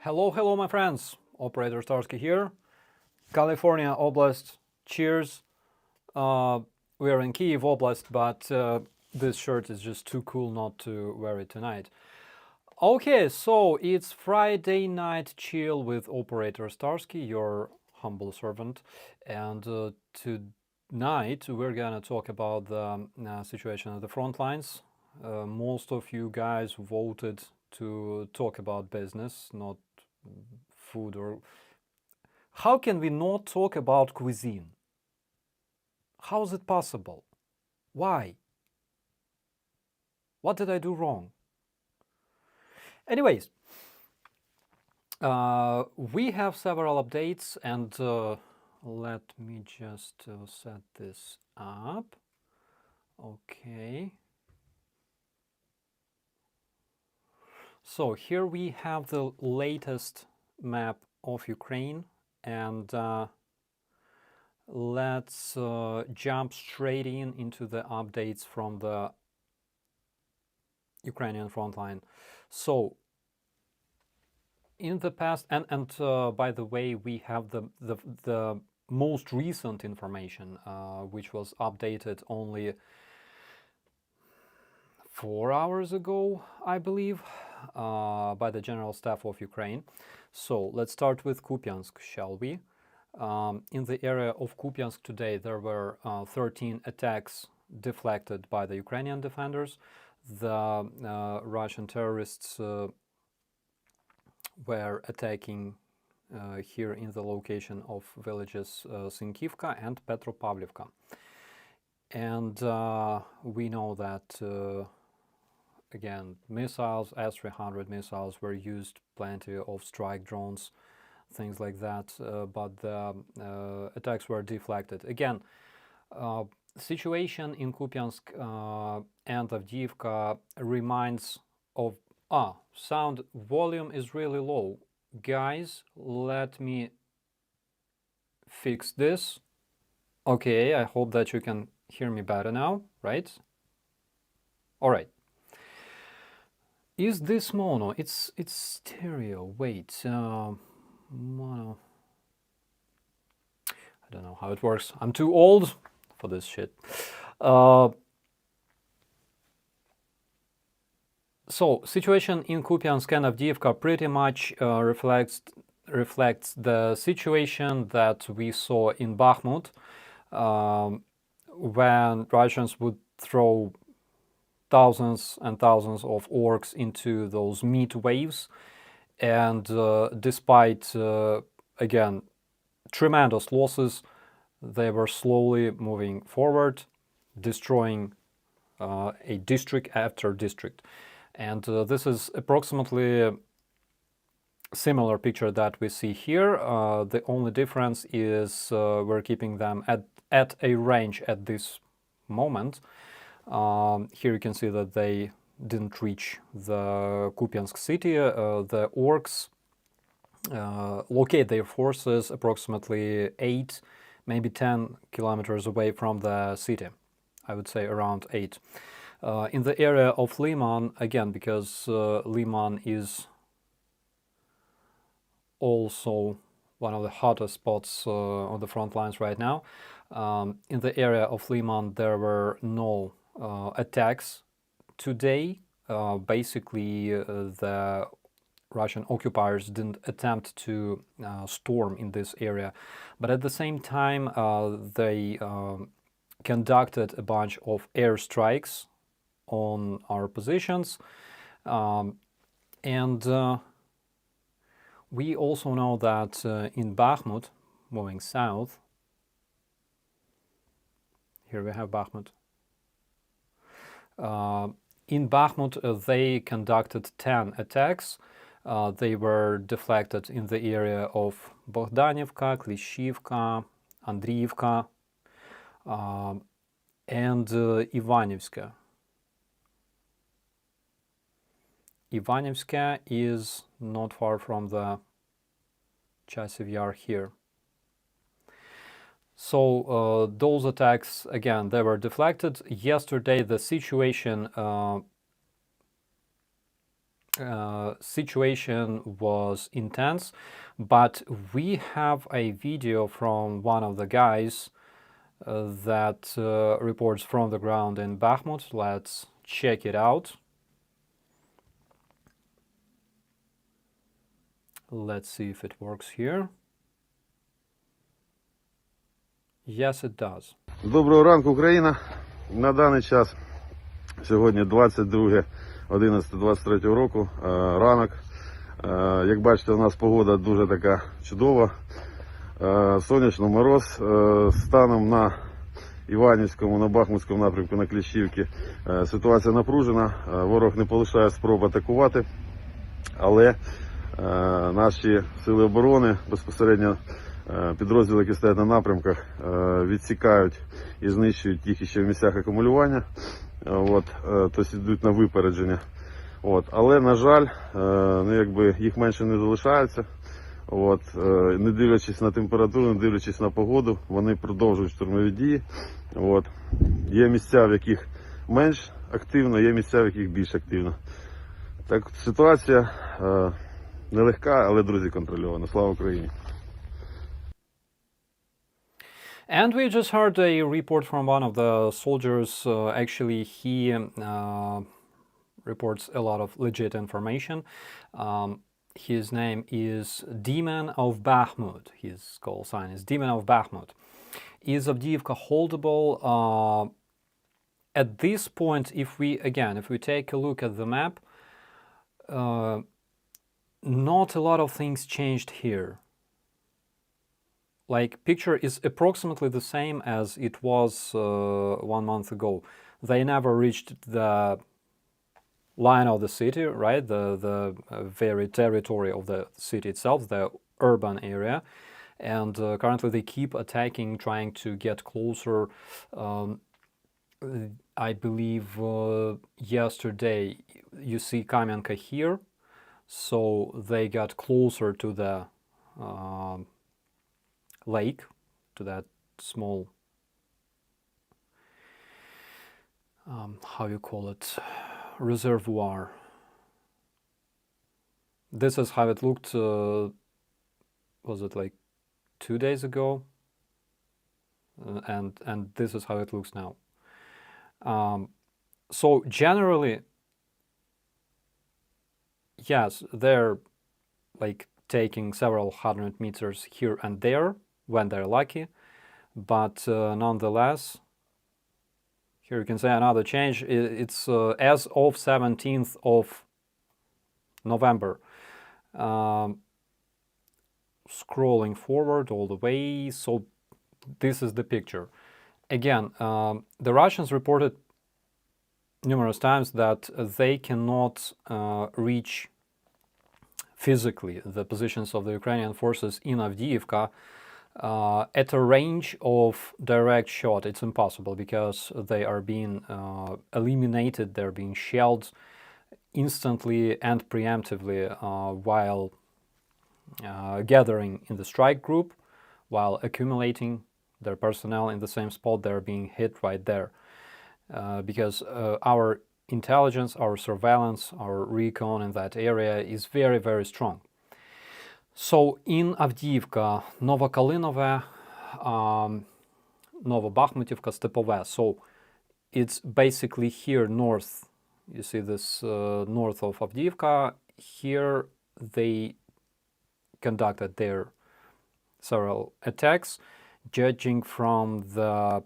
Hello, my friends. Operator Starsky here. California Oblast, cheers. We are in Kiev Oblast, but this shirt is just too cool not to wear it tonight. Okay, so it's Friday night chill with Operator Starsky, your humble servant. And tonight we're gonna talk about the situation at the front lines. Most of you guys voted to talk about business, not food or... How can we not talk about cuisine? How is it possible? Why? What did I do wrong? Anyways, we have several updates, and let me just set this up. Okay. So here we have the latest map of Ukraine, and let's jump straight into the updates from the Ukrainian front line. So in the past, and by the way, we have the most recent information, which was updated only 4 hours ago, I believe, by the General Staff of Ukraine. So let's start with Kupiansk, shall we? In the area of Kupiansk today, there were 13 attacks deflected by the Ukrainian defenders. The Russian terrorists were attacking here in the location of villages Sinkivka and Petropavlivka. And we know that, again, missiles, S-300 missiles were used, plenty of strike drones, things like that, but the attacks were deflected. Again, situation in Kupiansk and Avdiivka reminds of... sound volume is really low. Guys, let me fix this. Okay, I hope that you can hear me better now, right? All right. Is this mono? It's stereo. Wait, mono. I don't know how it works. I'm too old for this shit. So, situation in Kupiansk and Avdiivka pretty much reflects the situation that we saw in Bakhmut, when Russians would throw thousands and thousands of orcs into those meat waves, and despite, again, tremendous losses, they were slowly moving forward, destroying a district after district. And this is approximately a similar picture that we see here. The only difference is we're keeping them at a range at this moment. Here you can see that they didn't reach the Kupiansk city. The orcs locate their forces approximately 8, maybe 10 kilometers away from the city. I would say around 8. In the area of Liman, again, because Liman is also one of the hottest spots on the front lines right now. In the area of Liman, there were no attacks today. Basically, the Russian occupiers didn't attempt to storm in this area. But at the same time, they conducted a bunch of airstrikes on our positions, and we also know that in Bakhmut, moving south, here we have Bakhmut. In Bakhmut, they conducted 10 attacks. They were deflected in the area of Bogdanivka, Klishivka, Andriivka, and Ivanivska. Ivanivska is not far from the Chasiv Yar here. So those attacks, again, they were deflected. Yesterday the situation situation was intense, but we have a video from one of the guys that reports from the ground in Bakhmut. Let's check it out. Let's see if it works here. Yes, it does. Доброго ранку, Україна. На даний час сьогодні 22.11.23 року, ранок. Як бачите, у нас погода дуже така чудова. Сонячно, мороз. Станом на Іванівському, на Бахмутському напрямку, на Кліщівці ситуація напружена. Ворог не полишає спроб атакувати, але наші сили оборони, безпосередньо підрозділи, які стоять на напрямках, відсікають і знищують їх ще в місцях акумулювання. Тобто йдуть на випередження. Але, на жаль, їх менше не залишається. Не дивлячись на температуру, не дивлячись на погоду, вони продовжують штурмові дії. Є місця, в яких менш активно, є місця, в яких більш активно. Так, ситуація нелегка, але, друзі, контрольована. Слава Україні! And we just heard a report from one of the soldiers. Actually, he reports a lot of legit information. His name is Demon of Bakhmut. His call sign is Demon of Bakhmut. Is Avdiivka holdable? At this point, if we take a look at the map, not a lot of things changed here. Like, picture is approximately the same as it was 1 month ago. They never reached the line of the city, right? The very territory of the city itself, the urban area. And currently they keep attacking, trying to get closer. I believe yesterday you see Kamenka here, so they got closer to the lake, to that small, how you call it, reservoir. This is how it looked, was it like 2 days ago? And this is how it looks now. So generally, yes, they're like taking several hundred meters here and there when they're lucky, but nonetheless, here you can say another change. It's as of 17th of November. Scrolling forward all the way, so this is the picture. Again, the Russians reported numerous times that they cannot reach physically the positions of the Ukrainian forces in Avdiivka at a range of direct shot. It's impossible because they are being eliminated, they're being shelled instantly and preemptively while gathering in the strike group, while accumulating their personnel in the same spot. They're being hit right there because our intelligence, our surveillance, our recon in that area is very, very strong. So in Avdiivka, Novokalinove, Novobakhmutivka, Stepove. So it's basically here north. You see this north of Avdiivka. Here they conducted their several attacks. Judging from the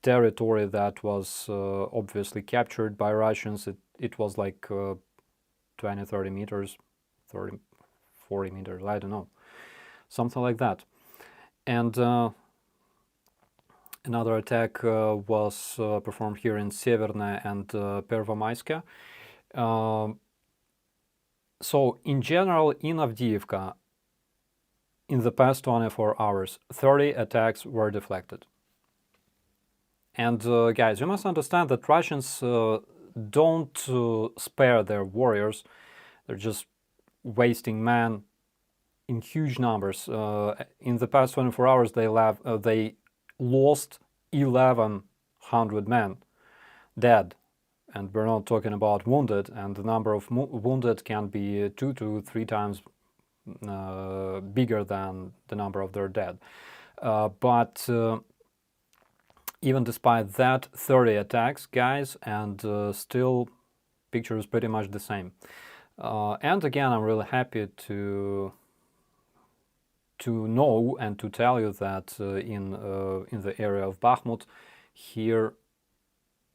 territory that was obviously captured by Russians, it was like 20, 30 meters, 30, 40 meters, I don't know, something like that. And another attack was performed here in Severne and Pervomayska. So in general, in Avdiivka, in the past 24 hours, 30 attacks were deflected. And guys, you must understand that Russians don't spare their warriors. They're just wasting men in huge numbers. In the past 24 hours, they lost 1,100 men dead and we're not talking about wounded, and the number of wounded can be 2 to 3 times bigger than the number of their dead. But even despite that, 30 attacks, guys, and still picture is pretty much the same. And again, I'm really happy to know and to tell you that in the area of Bakhmut, here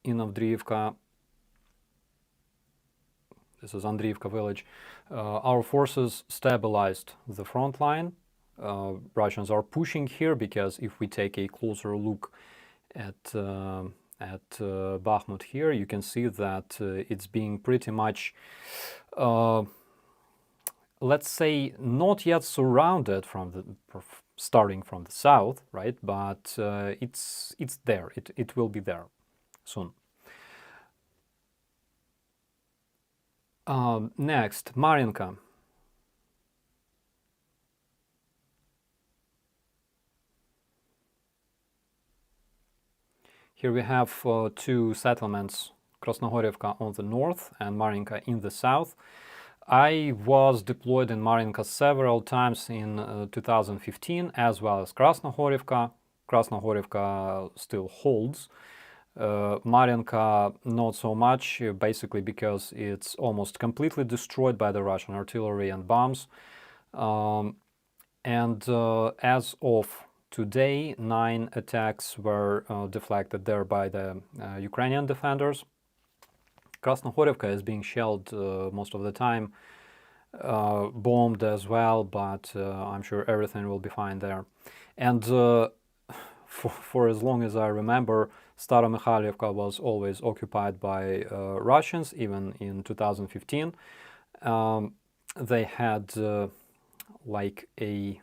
in Avdiivka, this is Andriivka village, our forces stabilized the front line. Russians are pushing here because if we take a closer look at Bakhmut here, you can see that it's being pretty much, let's say, not yet surrounded starting from the south, right? But it's there. It will be there soon. Next, Marinka. Here we have two settlements, Krasnohorivka on the north and Marinka in the south. I was deployed in Marinka several times in 2015, as well as Krasnohorivka. Krasnohorivka still holds. Marinka not so much, basically because it's almost completely destroyed by the Russian artillery and bombs. And as of today, 9 attacks were deflected there by the Ukrainian defenders. Krasnohorivka is being shelled most of the time, bombed as well, but I'm sure everything will be fine there. And for as long as I remember, Staromykhailivka was always occupied by Russians, even in 2015. They had like a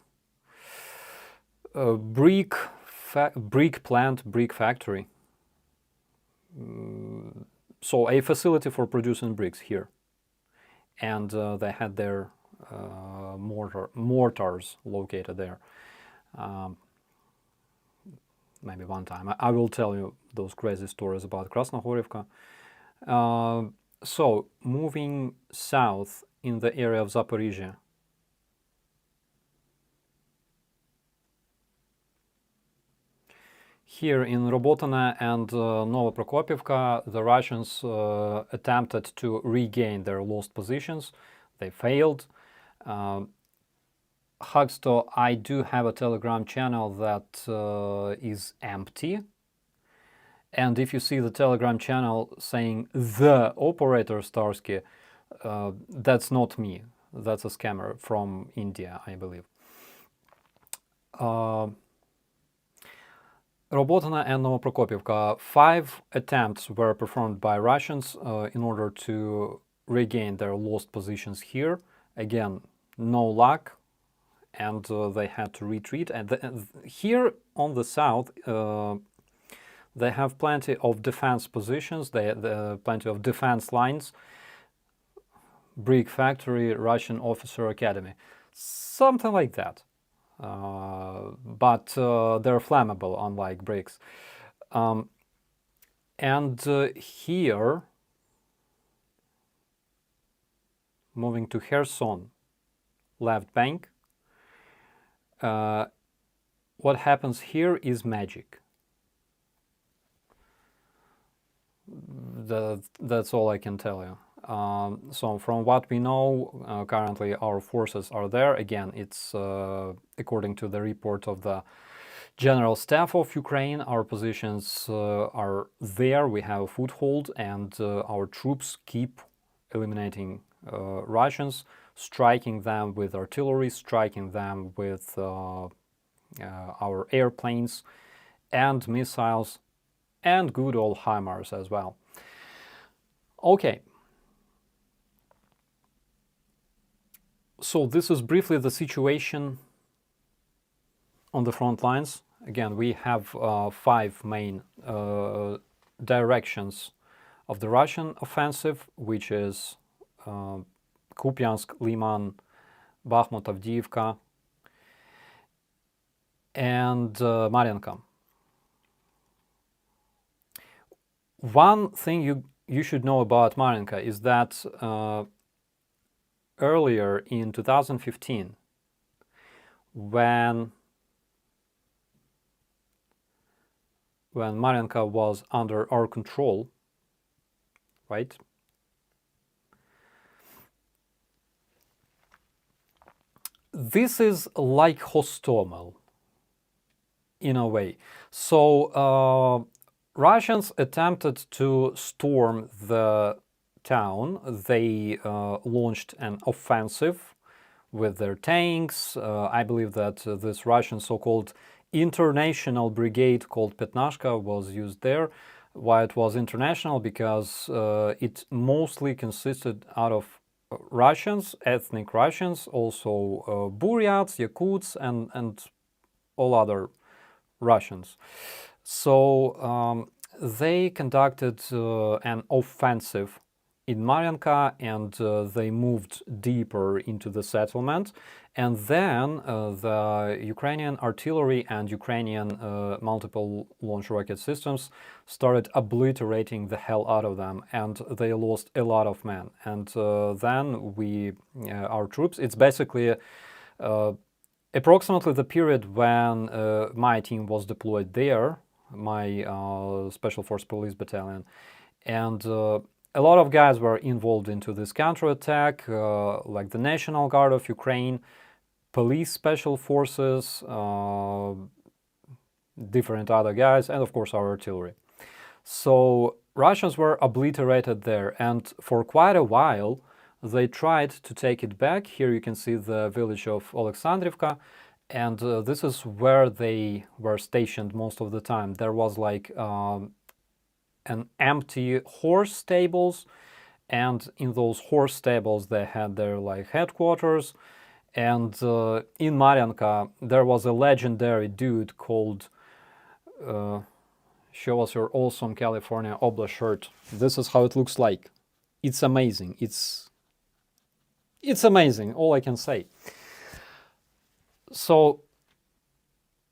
brick plant, brick factory. So a facility for producing bricks here. And they had their mortars located there. Maybe one time. I will tell you those crazy stories about Krasnohorivka. So, moving south in the area of Zaporizhia. Here in Robotino and Novoprokopivka, the Russians attempted to regain their lost positions. They failed. Hugsto, I do have a Telegram channel that is empty. And if you see the Telegram channel saying the operator Starsky, that's not me. That's a scammer from India, I believe. Robotino and Novoprokopivka, 5 attempts were performed by Russians in order to regain their lost positions here. Again, no luck. And they had to retreat. And here on the south, they have plenty of defense positions. They have plenty of defense lines. Brick factory, Russian officer academy, something like that. But they're flammable, unlike bricks. And here, moving to Kherson, left bank. What happens here is magic. That's all I can tell you. So from what we know, currently our forces are there. Again, it's according to the report of the General Staff of Ukraine, our positions are there. We have a foothold, and our troops keep eliminating Russians, striking them with artillery, striking them with our airplanes and missiles and good old HIMARS as well. Okay. So this is briefly the situation on the front lines. Again, we have 5 main directions of the Russian offensive, which is Kupiansk, Liman, Bakhmut, Avdiivka, and Marinka. One thing you should know about Mariinka is that earlier in 2015, when Mariinka was under our control, right? This is like Hostomel in a way. So Russians attempted to storm the town. They launched an offensive with their tanks. I believe that this Russian so-called international brigade called Petnashka was used there. Why it was international? Because it mostly consisted out of Russians, ethnic Russians, also Buryats, Yakuts, and all other Russians. So they conducted an offensive in Mariinka, and they moved deeper into the settlement. And then the Ukrainian artillery and Ukrainian multiple launch rocket systems started obliterating the hell out of them, and they lost a lot of men. And then our troops, it's basically approximately the period when my team was deployed there, my Special Force Police Battalion, and a lot of guys were involved into this counterattack, like the National Guard of Ukraine, police special forces, different other guys, and of course our artillery. So Russians were obliterated there, and for quite a while they tried to take it back. Here you can see the village of Alexandrivka, and this is where they were stationed most of the time. There was like an empty horse stables, and in those horse stables they had their like headquarters. And in Mariinka there was a legendary dude called show us your awesome California Oblast shirt. This is how it looks like. It's amazing. It's amazing, all I can say. So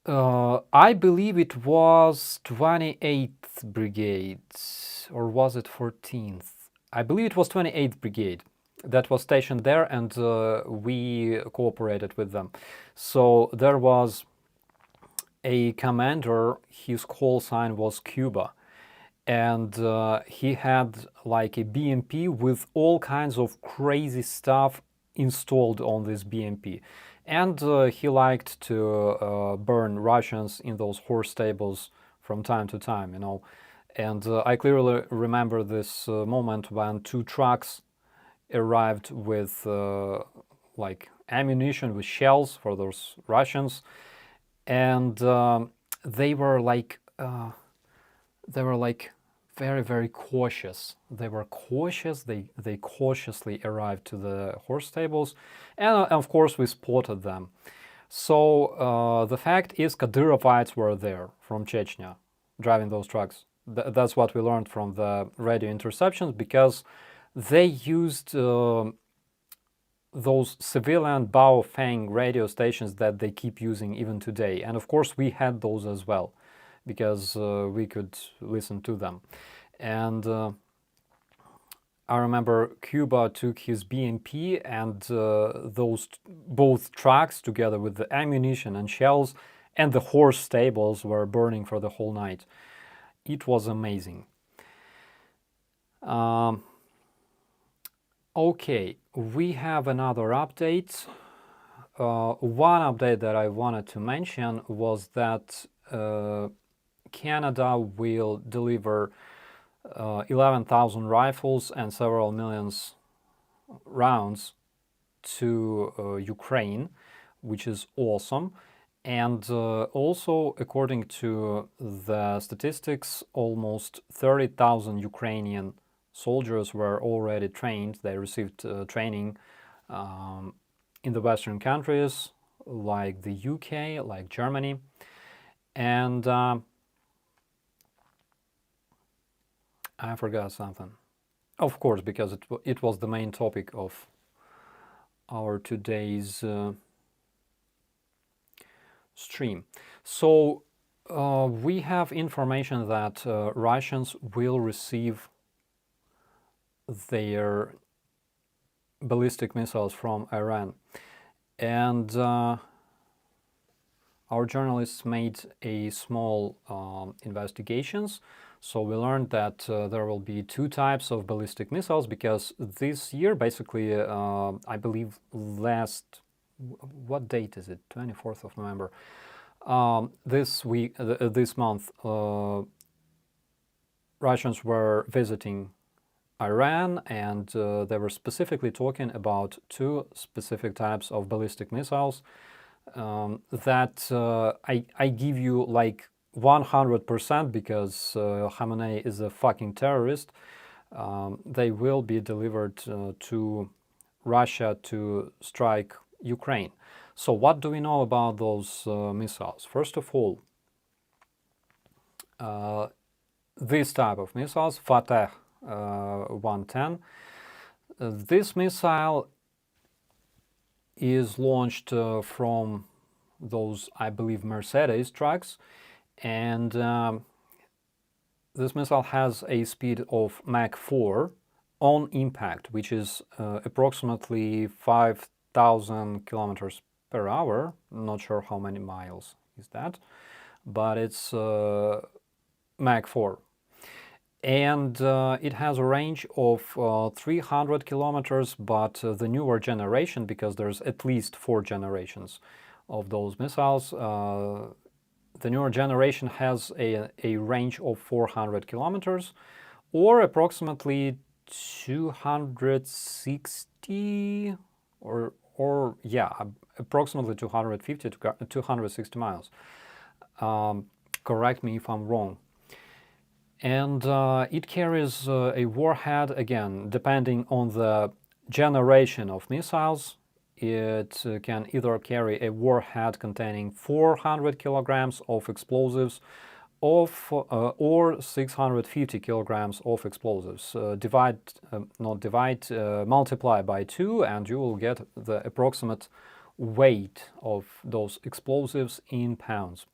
I believe it was 28th Brigade, or was it 14th? I believe it was 28th Brigade that was stationed there, and we cooperated with them. So there was a commander, his call sign was Cuba, and he had like a BMP with all kinds of crazy stuff installed on this BMP. And he liked to burn Russians in those horse stables from time to time, you know. And I clearly remember this moment when 2 trucks arrived with like ammunition, with shells for those Russians, and they were like very, very cautious. They were cautious. They cautiously arrived to the horse stables, and of course we spotted them. So the fact is, Kadyrovites were there from Chechnya, driving those trucks. That's what we learned from the radio interceptions, because they used those civilian Baofeng radio stations that they keep using even today. And of course we had those as well, because we could listen to them. And I remember Cuba took his BMP, and those both trucks together with the ammunition and shells and the horse stables were burning for the whole night. It was amazing. Okay, we have another update. One update that I wanted to mention was that Canada will deliver 11,000 rifles and several millions rounds to Ukraine, which is awesome. And also, according to the statistics, almost 30,000 Ukrainian soldiers were already trained. They received training in the Western countries like the UK, like Germany. And I forgot something. Of course, because it was the main topic of our today's stream. So we have information that Russians will receive their ballistic missiles from Iran. And our journalists made a small investigations. So we learned that there will be two types of ballistic missiles, because this year, basically, I believe what date is it? 24th of November. This month, Russians were visiting Iran, and they were specifically talking about two specific types of ballistic missiles that I give you like 100%, because Khamenei is a fucking terrorist. They will be delivered to Russia to strike Ukraine. So what do we know about those missiles? First of all, this type of missiles, Fateh 110, this missile is launched from those, I believe, Mercedes trucks, and this missile has a speed of Mach 4 on impact, which is approximately 5,000 kilometers per hour. Not sure how many miles is that, but it's Mach 4. And it has a range of 300 kilometers, but the newer generation, because there's at least 4 generations of those missiles, the newer generation has a range of 400 kilometers, or approximately 260, approximately 250 to 260 miles. Correct me if I'm wrong. And it carries a warhead, again, depending on the generation of missiles. It can either carry a warhead containing 400 kilograms of explosives or 650 kilograms of explosives. Multiply by 2, and you will get the approximate weight of those explosives in pounds.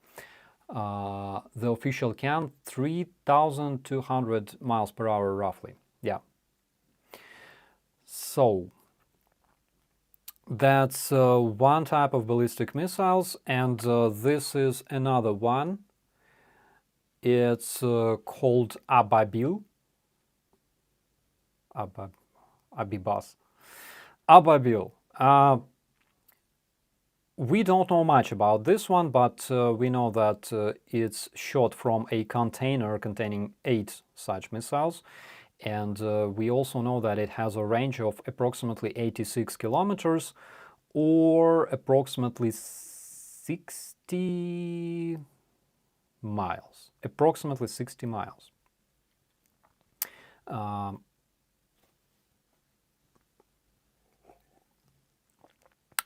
The official count, 3,200 miles per hour, roughly. Yeah. So that's one type of ballistic missiles, and this is another one. It's called Ababil. Abibas. Ababil. We don't know much about this one, but we know that it's shot from a container containing 8 such missiles. And we also know that it has a range of approximately 86 kilometers, or approximately 60 miles. Approximately 60 miles.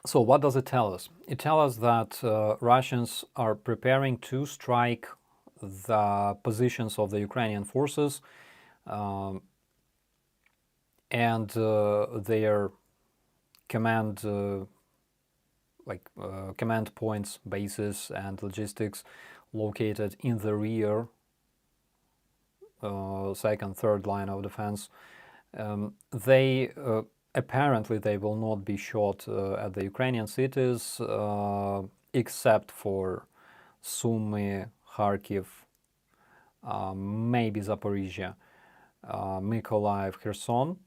So what does it tell us? It tells us that Russians are preparing to strike the positions of the Ukrainian forces, and their command points, bases, and logistics located in the rear, second, third line of defense. Apparently, they will not be shot at the Ukrainian cities, except for Sumy, Kharkiv, maybe Zaporizhia, Mykolaiv, Kherson.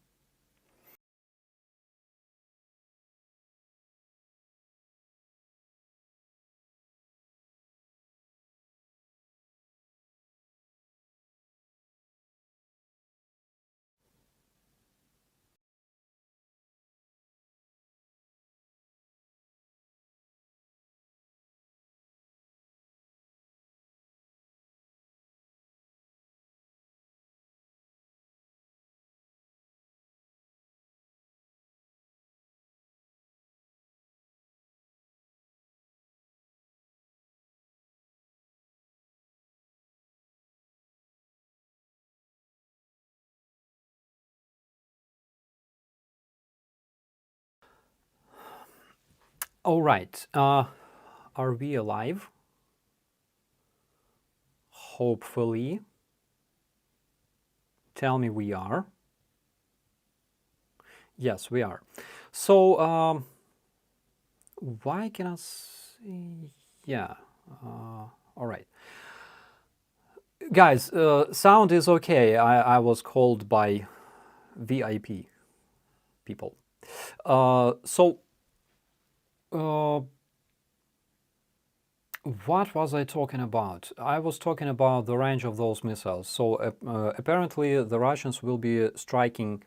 All right, are we alive? Hopefully. Tell me we are. Yes, we are. So, why can I see? Yeah. All right. Guys, sound is okay. I was called by VIP people. So, uh, what was I talking about? I was talking about the range of those missiles. So, apparently, the Russians will be striking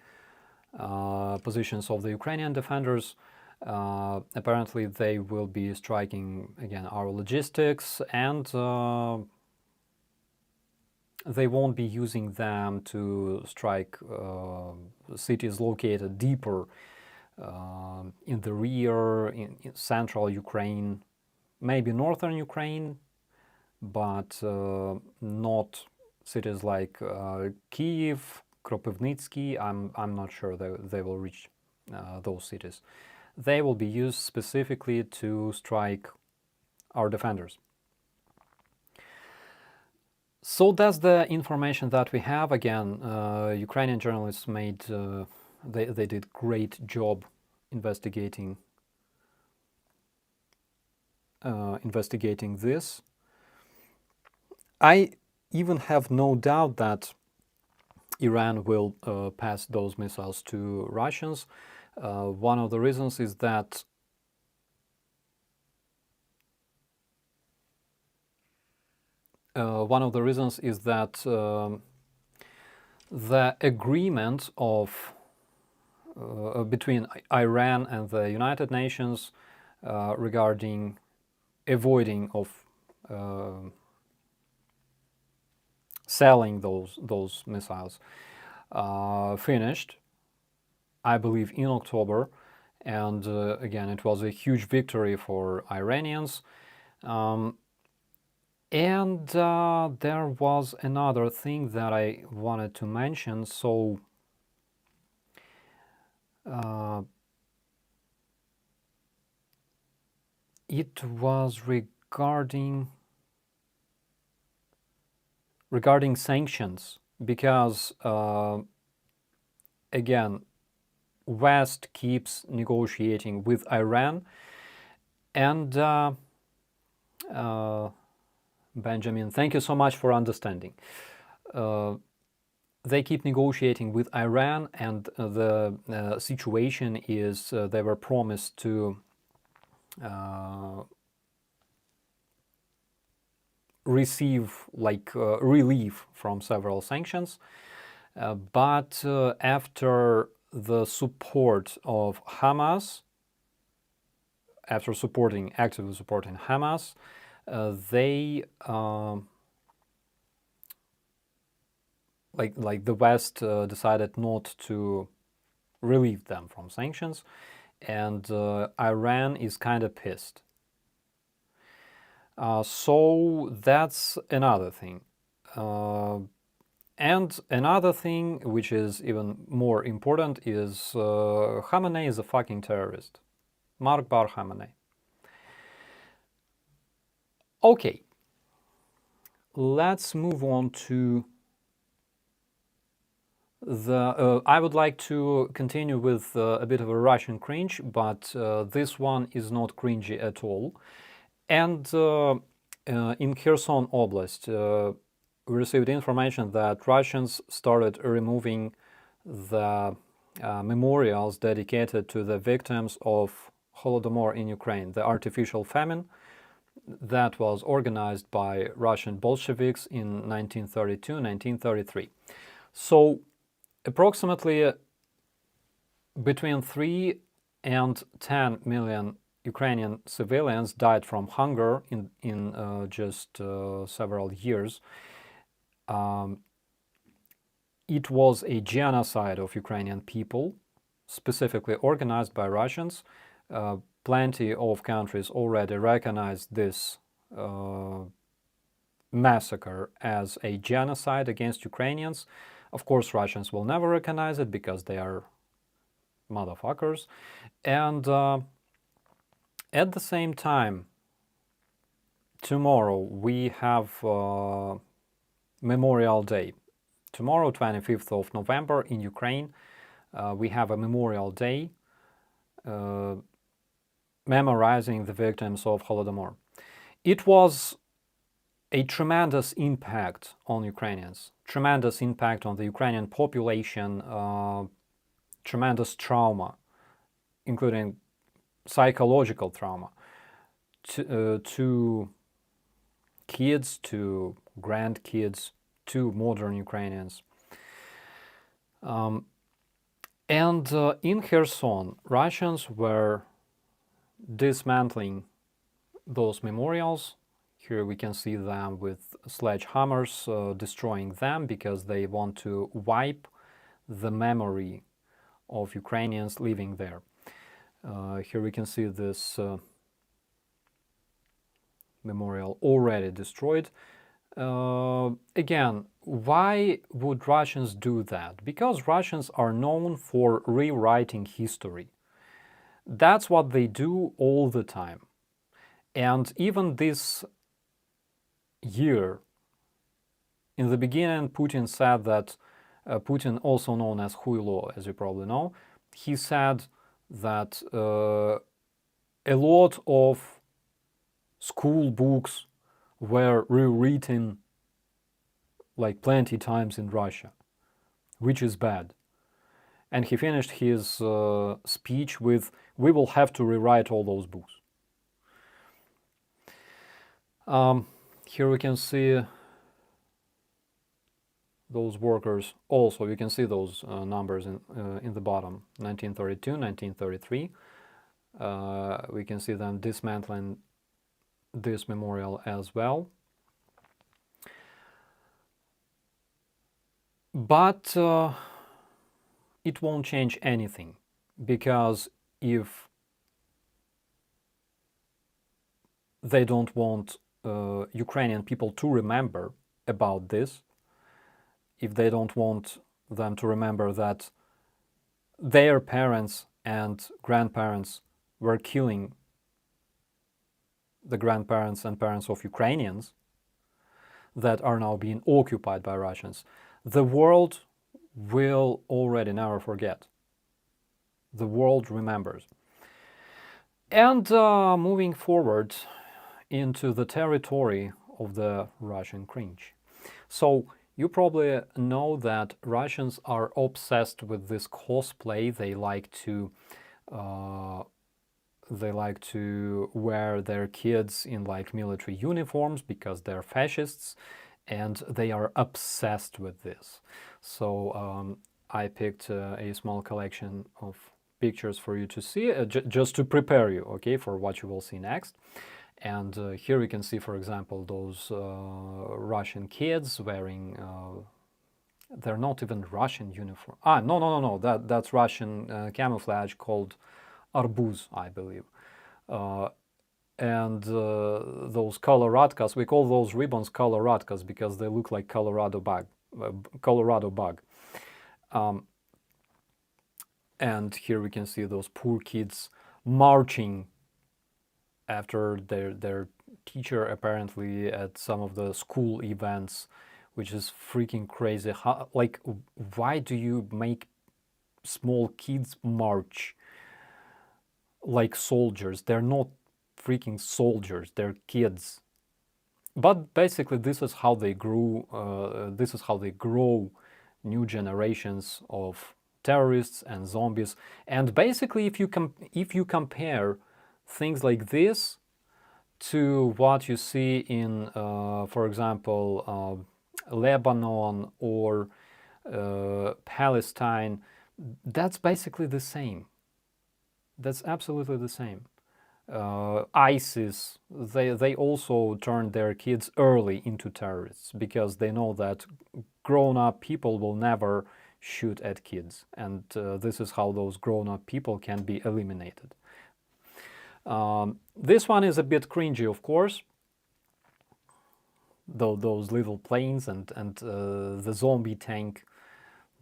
positions of the Ukrainian defenders. Apparently, they will be striking again our logistics, and they won't be using them to strike cities located deeper in the rear, in central Ukraine, maybe northern Ukraine, but not cities like Kiev, Kropivnitsky. I'm not sure they will reach those cities. They will be used specifically to strike our defenders. So that's the information that we have. Again, Ukrainian journalists made they did great job investigating investigating this. I even have no doubt that Iran will pass those missiles to Russians. One of the reasons is that the agreement of between Iran and the United Nations regarding avoiding of selling those missiles finished, I believe, in October, and again, it was a huge victory for Iranians. And there was another thing that I wanted to mention. So it was regarding sanctions, because again, West keeps negotiating with Iran, and Benjamin, thank you so much for understanding. They keep negotiating with Iran, and the situation is they were promised to receive relief from several sanctions, but after the support of Hamas, after actively supporting Hamas, they like the West decided not to relieve them from sanctions, and Iran is kind of pissed. So that's another thing. And another thing, which is even more important, is Khamenei is a fucking terrorist. Mark Bar Khamenei. Okay, let's move on to the. I would like to continue with a bit of a Russian cringe, but this one is not cringy at all. And in Kherson Oblast, we received information that Russians started removing the memorials dedicated to the victims of Holodomor in Ukraine, the artificial famine that was organized by Russian Bolsheviks in 1932-1933. So approximately between 3 and 10 million Ukrainian civilians died from hunger in just several years. It was a genocide of Ukrainian people, specifically organized by Russians. Plenty of countries already recognize this massacre as a genocide against Ukrainians. Of course, Russians will never recognize it because they are motherfuckers. And at the same time, tomorrow we have Memorial Day. Tomorrow, 25th of November, in Ukraine, we have a memorial day memorizing the victims of Holodomor. It was a tremendous impact on Ukrainians, tremendous impact on the Ukrainian population, tremendous trauma, including psychological trauma, to kids, to grandkids, to modern Ukrainians. And in Kherson, Russians were dismantling those memorials. Here we can see them with sledgehammers destroying them because they want to wipe the memory of Ukrainians living there. Here we can see this memorial already destroyed. Again, why would Russians do that? Because Russians are known for rewriting history. That's what they do all the time. And even this year, in the beginning, Putin said that, Putin, also known as Huilo, as you probably know, he said that a lot of school books were rewritten like plenty times in Russia, which is bad. And he finished his speech with, "We will have to rewrite all those books." Here we can see those workers. Also, you can see those numbers in the bottom, 1932, 1933. We can see them dismantling this memorial as well. But it won't change anything, because if they don't want Ukrainian people to remember about this, if they don't want them to remember that their parents and grandparents were killing the grandparents and parents of Ukrainians that are now being occupied by Russians, the world will already never forget. The world remembers. And moving forward into the territory of the Russian cringe. So you probably know that Russians are obsessed with this cosplay. They like to wear their kids in like military uniforms because they're fascists, and they are obsessed with this. So I picked a small collection of pictures for you to see, just to prepare you, okay, for what you will see next. And here you can see, for example, those Russian kids wearing, they're not even Russian uniform. No, that's Russian camouflage called arbuz, I believe. And those koloradkas, we call those ribbons koloradkas because they look like Colorado bug. And here we can see those poor kids marching after their teacher, apparently at some of the school events, which is freaking crazy. Like, why do you make small kids march like soldiers? They're not freaking soldiers, they're kids. But basically this is how they grew, this is how they grow new generations of terrorists and zombies. And basically if you compare things like this to what you see in, for example, Lebanon or Palestine, that's basically the same. That's absolutely the same. ISIS, they also turned their kids early into terrorists because they know that grown-up people will never shoot at kids, and this is how those grown-up people can be eliminated. This one is a bit cringy, of course, though those little planes and the zombie tank.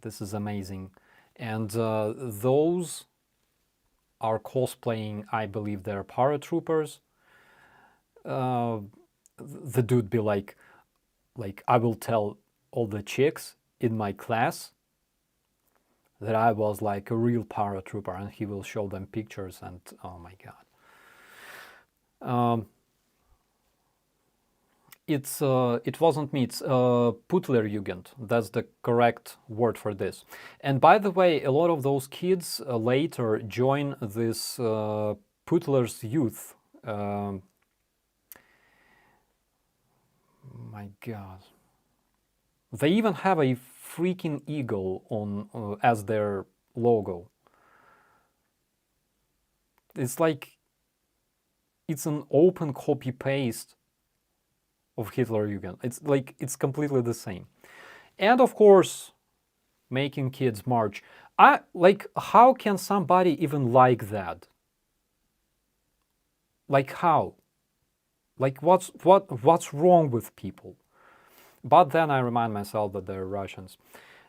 This is amazing. And those are cosplaying, I believe they're paratroopers. The dude be like, I will tell all the chicks in my class that I was like a real paratrooper, and he will show them pictures, and oh my god. It wasn't me. It's Putlerjugend. That's the correct word for this. And by the way, a lot of those kids later join this Putler's youth. My God, they even have a freaking eagle on as their logo. It's like it's an open copy paste of Hitlerjugend. It's like it's completely the same. And of course, making kids march. I like, how can somebody even like that? Like how? Like what's wrong with people? But then I remind myself that they're Russians.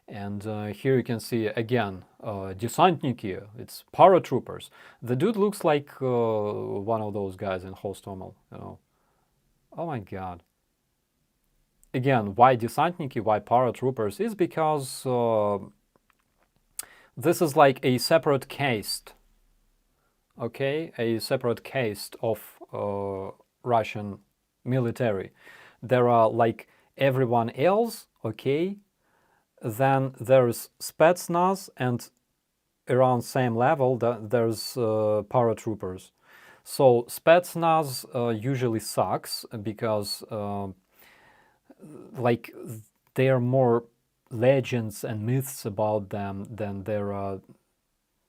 And here you can see again, Desantniki, it's paratroopers. The dude looks like one of those guys in Hostomel, you know. Oh my god. Again, why Desantniki, why paratroopers? Is because this is like a separate caste, okay? A separate caste of Russian military. There are like everyone else, okay? Then there's Spetsnaz, and around same level there's paratroopers. So Spetsnaz usually sucks because like there are more legends and myths about them than there are,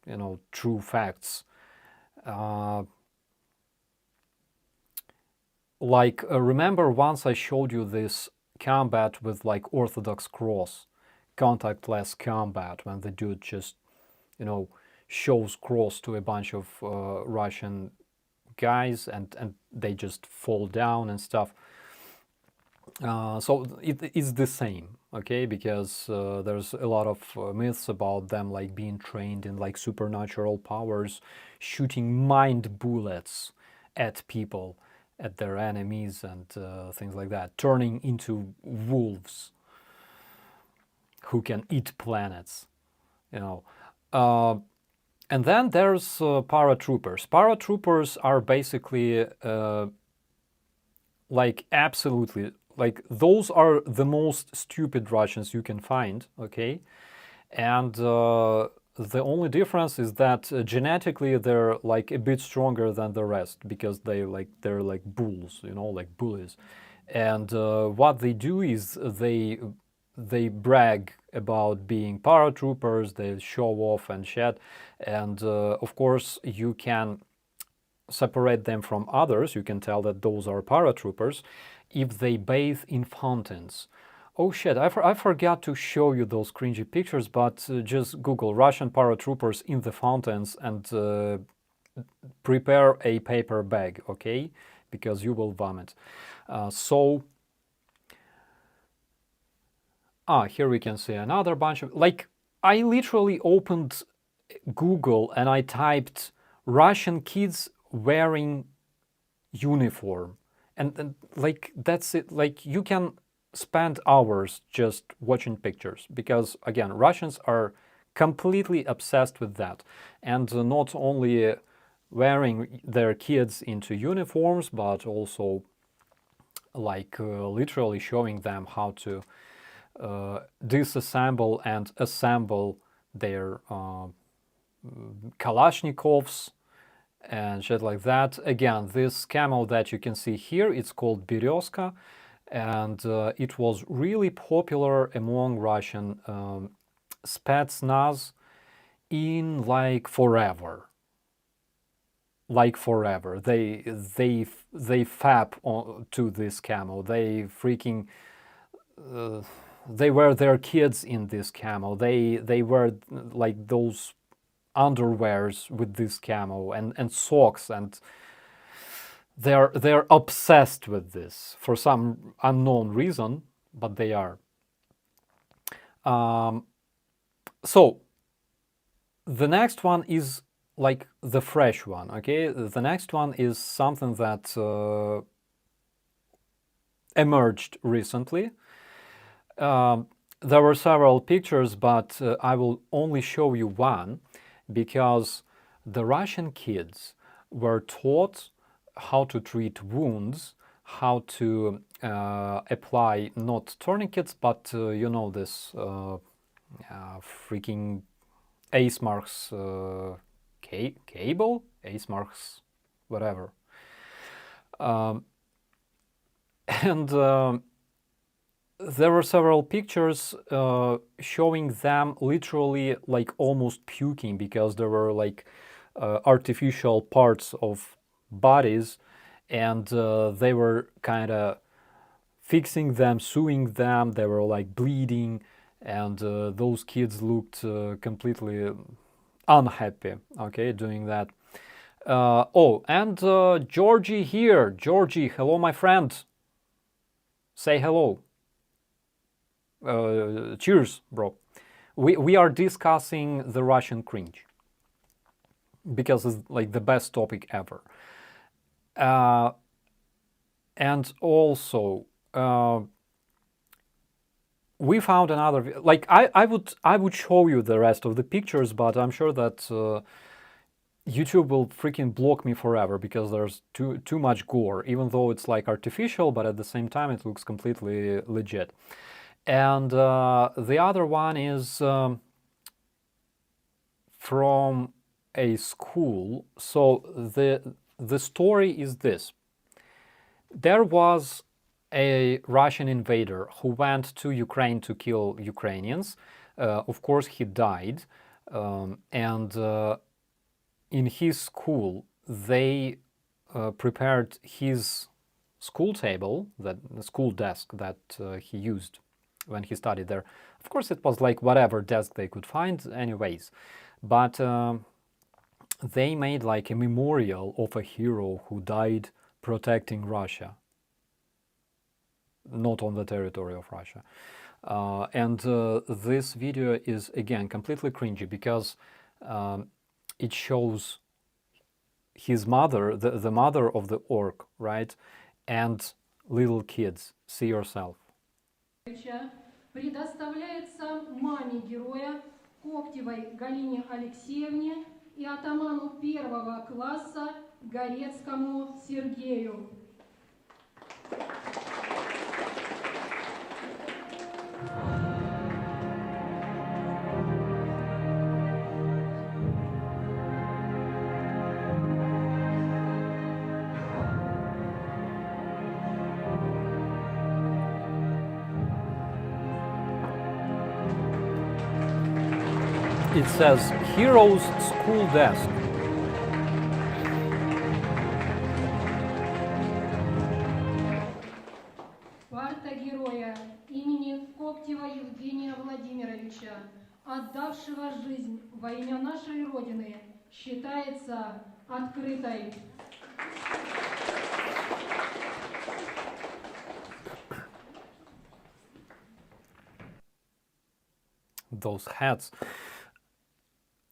you know, true facts. Remember once I showed you this combat with like Orthodox cross, contactless combat, when the dude just, you know, shows cross to a bunch of Russian guys, and they just fall down and stuff. So it is the same, okay? Because there's a lot of myths about them like being trained in like supernatural powers, shooting mind bullets at people, at their enemies, and things like that, turning into wolves who can eat planets, you know. And then there's paratroopers. Paratroopers are basically like absolutely, like those are the most stupid Russians you can find, okay? And the only difference is that genetically they're like a bit stronger than the rest, because they're like bulls, you know, like bullies. And what they do is they brag about being paratroopers, they show off and shit. And of course you can separate them from others, you can tell that those are paratroopers, if they bathe in fountains. Oh shit, I forgot to show you those cringy pictures, but just Google Russian paratroopers in the fountains and prepare a paper bag, okay? Because you will vomit. Here we can see another bunch of, like, I literally opened Google and I typed Russian kids wearing uniform, and like that's it. Like you can spend hours just watching pictures, because again, Russians are completely obsessed with that, and not only wearing their kids into uniforms, but also like literally showing them how to disassemble and assemble their Kalashnikovs and shit like that. Again, this camel that you can see here, it's called Berezka, and it was really popular among Russian Spetsnaz in like forever. Like forever. They fap to this camel. They freaking they wear their kids in this camel. They wear like those underwears with this camo, and socks, and they're obsessed with this for some unknown reason, but they are. So the next one is like the fresh one, okay? The next one is something that emerged recently. there were several pictures, but I will only show you one because the Russian kids were taught how to treat wounds, how to apply not tourniquets, but you know this freaking ace marks cable, ace marks, whatever, and there were several pictures showing them literally like almost puking because there were like artificial parts of bodies, and they were kind of fixing them, sewing them. They were like bleeding, and those kids looked completely unhappy, okay, doing that. Oh, and Georgie here. Georgie, hello, my friend. Say hello. Cheers, bro. We are discussing the Russian cringe because it's like the best topic ever. And also, we found another. Like I would show you the rest of the pictures, but I'm sure that YouTube will freaking block me forever because there's too much gore. Even though it's like artificial, but at the same time it looks completely legit. And the other one is from a school. So the story is this: there was a Russian invader who went to Ukraine to kill Ukrainians. Of course, he died, and in his school they prepared his school table, that the school desk that he used when he studied there. Of course, it was like whatever desk they could find, anyways. But they made like a memorial of a hero who died protecting Russia, not on the territory of Russia. And this video is again completely cringy because it shows his mother, the mother of the orc, right, and little kids. See yourself. Предоставляется маме героя Коптевой Галине Алексеевне и атаману первого класса Горецкому Сергею. It says Heroes School Desk. Парта героя имени Коптева Евгения Владимировича, отдавшего жизнь во имя нашей Родины, считается открытой. Those hats.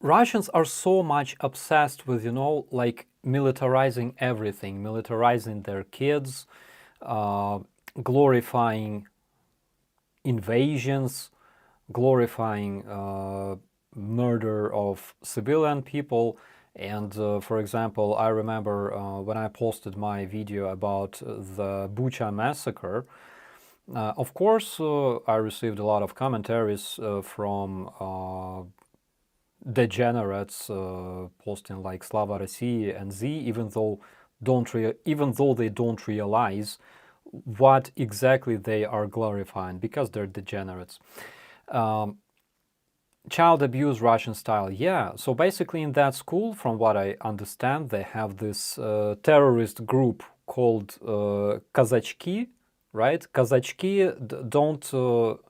Russians are so much obsessed with, you know, like militarizing everything, militarizing their kids, glorifying invasions, glorifying murder of civilian people. And for example, I remember when I posted my video about the Bucha massacre, of course, I received a lot of commentaries from degenerates posting like Slava России and Z, even though they don't realize what exactly they are glorifying because they're degenerates. Child abuse Russian style, yeah. So basically, in that school, from what I understand, they have this terrorist group called Казачки, right? Казачки, don't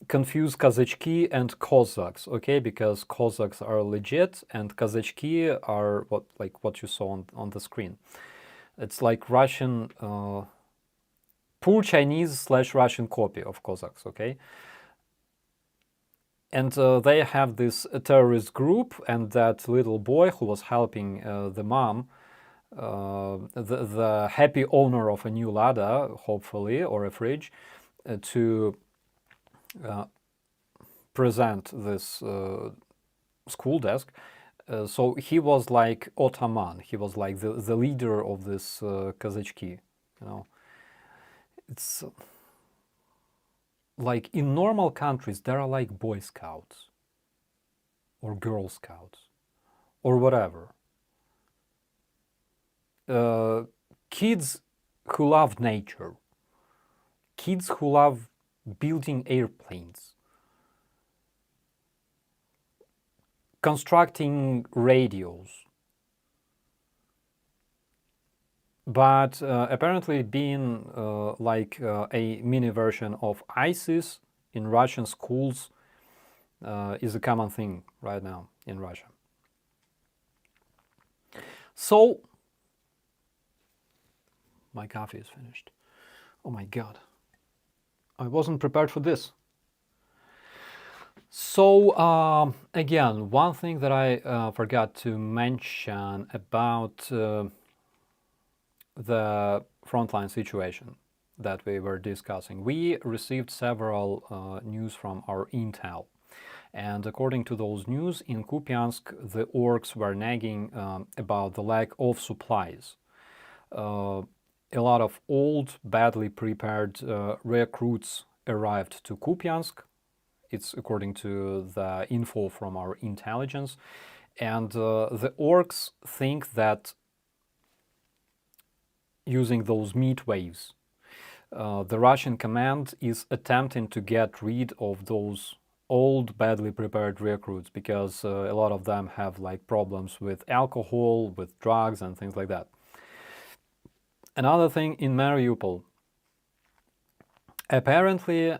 confuse Казачки and Cossacks, okay? Because Cossacks are legit and Казачки are what you saw on the screen. It's like Russian, poor Chinese / Russian copy of Cossacks, okay? And they have this terrorist group, and that little boy who was helping the mom, the happy owner of a new Lada, hopefully, or a fridge, to present this school desk. So he was like Ottoman. He was like the leader of this Kazachki. You know, it's like in normal countries there are like Boy Scouts or Girl Scouts or whatever. Kids who love nature, kids who love building airplanes, constructing radios. But apparently being like a mini version of ISIS in Russian schools is a common thing right now in Russia. So, my coffee is finished. Oh my god. I wasn't prepared for this. So, again, one thing that I forgot to mention about the frontline situation that we were discussing. We received several news from our intel. And according to those news, in Kupiansk, the orcs were nagging about the lack of supplies. A lot of old, badly prepared recruits arrived to Kupiansk. It's according to the info from our intelligence. And the orcs think that using those meat waves, the Russian command is attempting to get rid of those old, badly prepared recruits, because a lot of them have like problems with alcohol, with drugs and things like that. Another thing in Mariupol, apparently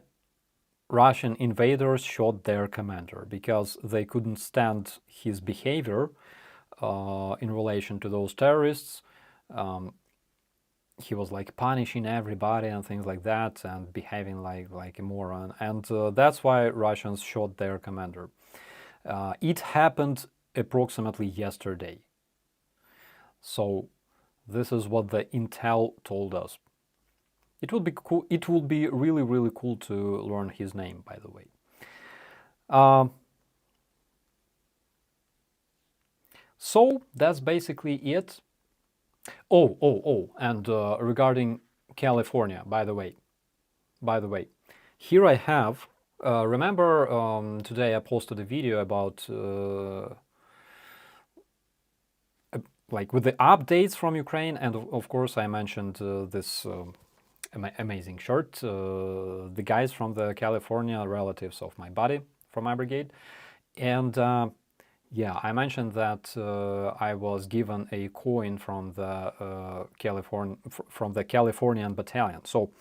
Russian invaders shot their commander because they couldn't stand his behavior in relation to those terrorists. He was like punishing everybody and things like that and behaving like a moron. And that's why Russians shot their commander. It happened approximately yesterday. So this is what the intel told us. It would be cool. It would be really, really cool to learn his name, by the way. So that's basically it. And regarding California, by the way, here I have. Remember, today I posted a video about like with the updates from Ukraine, and of course I mentioned this amazing shirt, the guys from the California relatives of my buddy from my brigade, and yeah, I mentioned that I was given a coin from the Californian battalion. So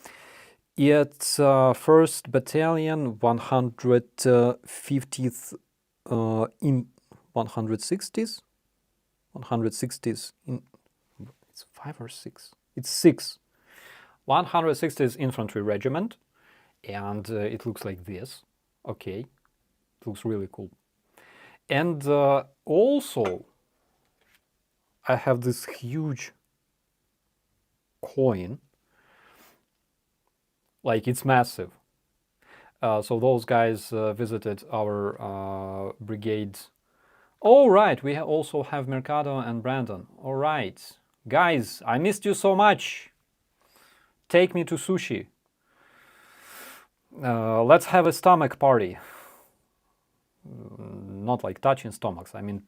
it's 1st Battalion, 150th in 160s. 160s in, it's 5 or 6. It's 6. 160th Infantry Regiment, and it looks like this. Okay, it looks really cool. And also, I have this huge coin, like it's massive. So those guys visited our brigade. Oh, right, we also have Mercado and Brandon. All right, guys, I missed you so much. Take me to sushi. Let's have a stomach party. Not like touching stomachs, I mean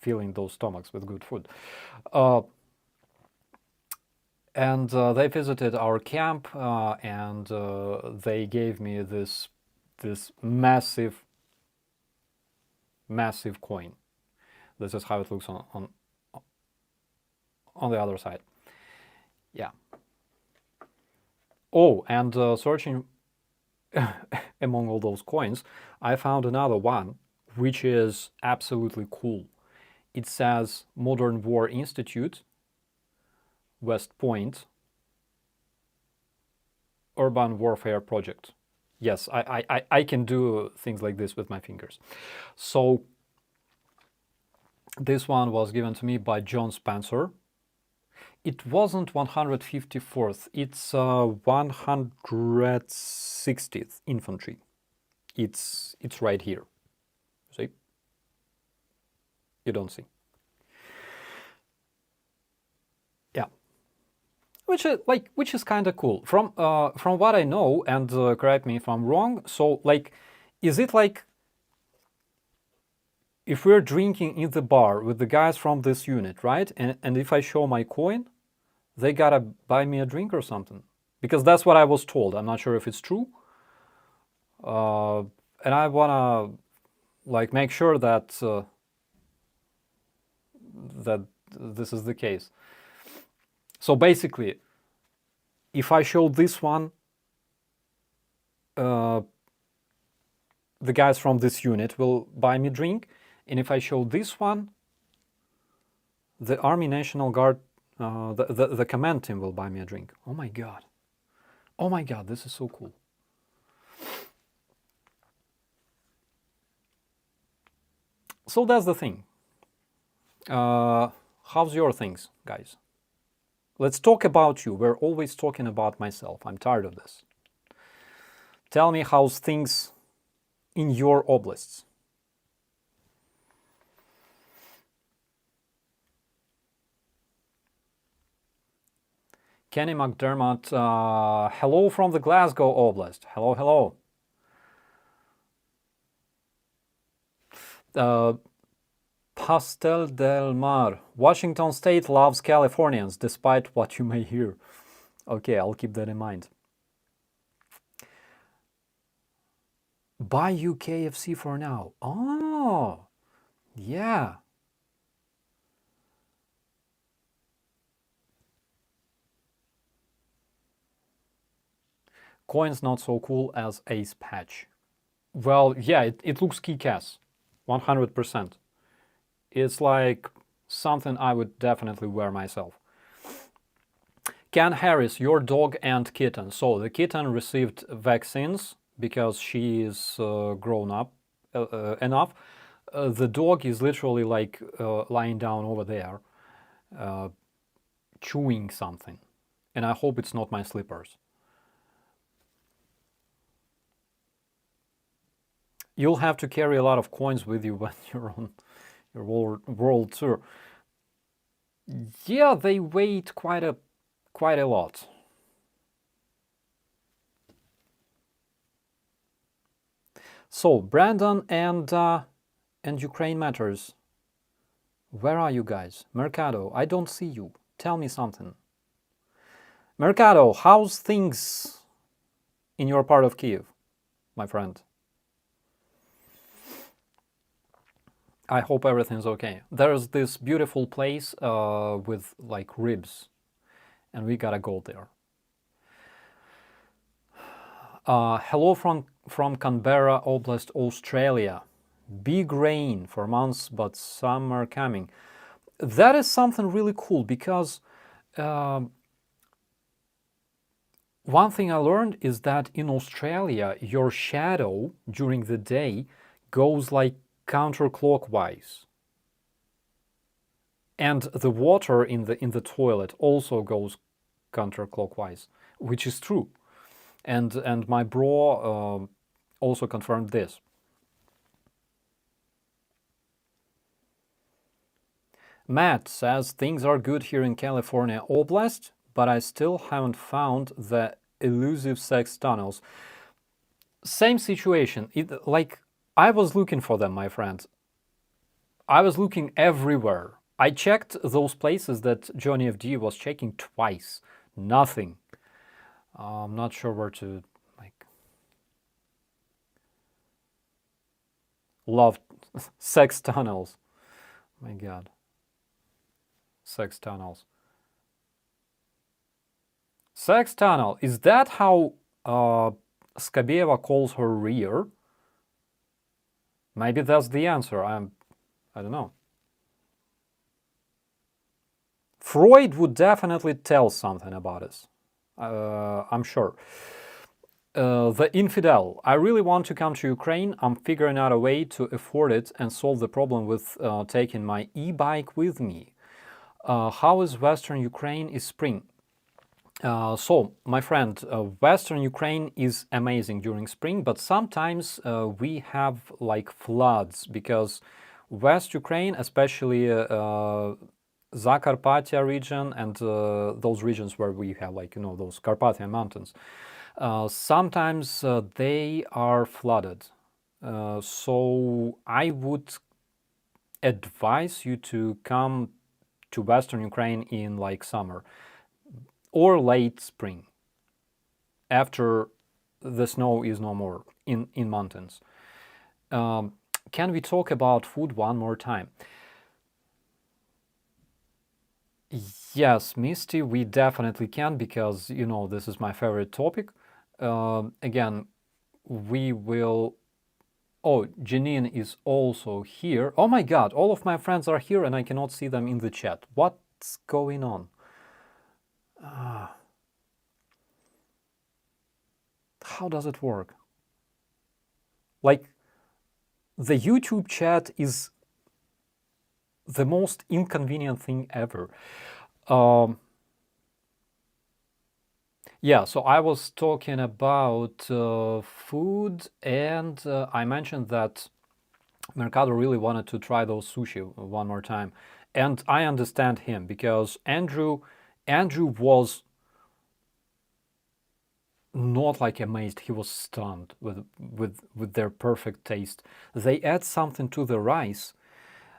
filling those stomachs with good food. And they visited our camp, and they gave me this massive coin. This is how it looks on the other side. Yeah. Oh, and searching among all those coins, I found another one which is absolutely cool. It says Modern War Institute, West Point, Urban Warfare Project. Yes, I can do things like this with my fingers. So this one was given to me by John Spencer. It wasn't 154th, it's 160th Infantry. it's right here. See? You don't see. Yeah, which is kind of cool. From what I know, and correct me if I'm wrong. So like, is it like if we're drinking in the bar with the guys from this unit, right? And if I show my coin, they gotta buy me a drink or something, because that's what I was told. I'm not sure if it's true. And I wanna like make sure that that this is the case. So basically, if I show this one, the guys from this unit will buy me drink, and if I show this one, the Army National Guard, the command team will buy me a drink. Oh my god! Oh my god! This is so cool. So that's the thing. How's your things, guys? Let's talk about you. We're always talking about myself. I'm tired of this. Tell me how's things in your oblasts. Kenny McDermott, hello from the Glasgow Oblast. Hello, hello. Pastel del Mar. Washington State loves Californians, despite what you may hear. Okay, I'll keep that in mind. Buy you KFC for now. Oh, yeah. Coin's not so cool as Ace Patch. Well, yeah, it looks kick-ass. 100%. It's like something I would definitely wear myself. Ken Harris, your dog and kitten. So the kitten received vaccines because she is grown up enough. The dog is literally like lying down over there, chewing something. And I hope it's not my slippers. You'll have to carry a lot of coins with you when you're on your world tour. Yeah, they weighed quite a lot. So Brandon and Ukraine matters. Where are you guys? Mercado, I don't see you. Tell me something. Mercado, how's things in your part of Kiev, my friend? I hope everything's okay. There's this beautiful place with like ribs, and we gotta go there. Hello from Canberra Oblast, Australia. Big rain for months, but summer coming. That is something really cool, because one thing I learned is that in Australia, your shadow during the day goes like counterclockwise, and the water in the toilet also goes counterclockwise, which is true, and my bro also confirmed this. Matt says things are good here in California Oblast, but I still haven't found the elusive sex tunnels. Same situation. Like, I was looking for them, my friend. I was looking everywhere. I checked those places that Johnny FD was checking twice. Nothing. I'm not sure where to, like... Love sex tunnels. My god. Sex tunnels. Sex tunnel. Is that how Skabeeva calls her rear? Maybe that's the answer. I don't know. Freud would definitely tell something about us. I'm sure. The infidel. I really want to come to Ukraine. I'm figuring out a way to afford it and solve the problem with taking my e-bike with me. How is Western Ukraine is spring? So, my friend, Western Ukraine is amazing during spring, but sometimes we have like floods because West Ukraine, especially Zakarpattia region and those regions where we have like those Carpathian mountains, sometimes they are flooded. So I would advise you to come to Western Ukraine in like summer or late spring after the snow is no more in mountains. Can we talk about food one more time? Yes, Misty, we definitely can because this is my favorite topic. Again, we will. Oh, Janine is also here. Oh my God, all of my friends are here and I cannot see them in the chat. What's going on? How does it work? Like, the YouTube chat is the most inconvenient thing ever. Yeah, so I was talking about food, and I mentioned that Mercado really wanted to try those sushi one more time, and I understand him because Andrew was not like amazed; he was stunned with their perfect taste. They add something to the rice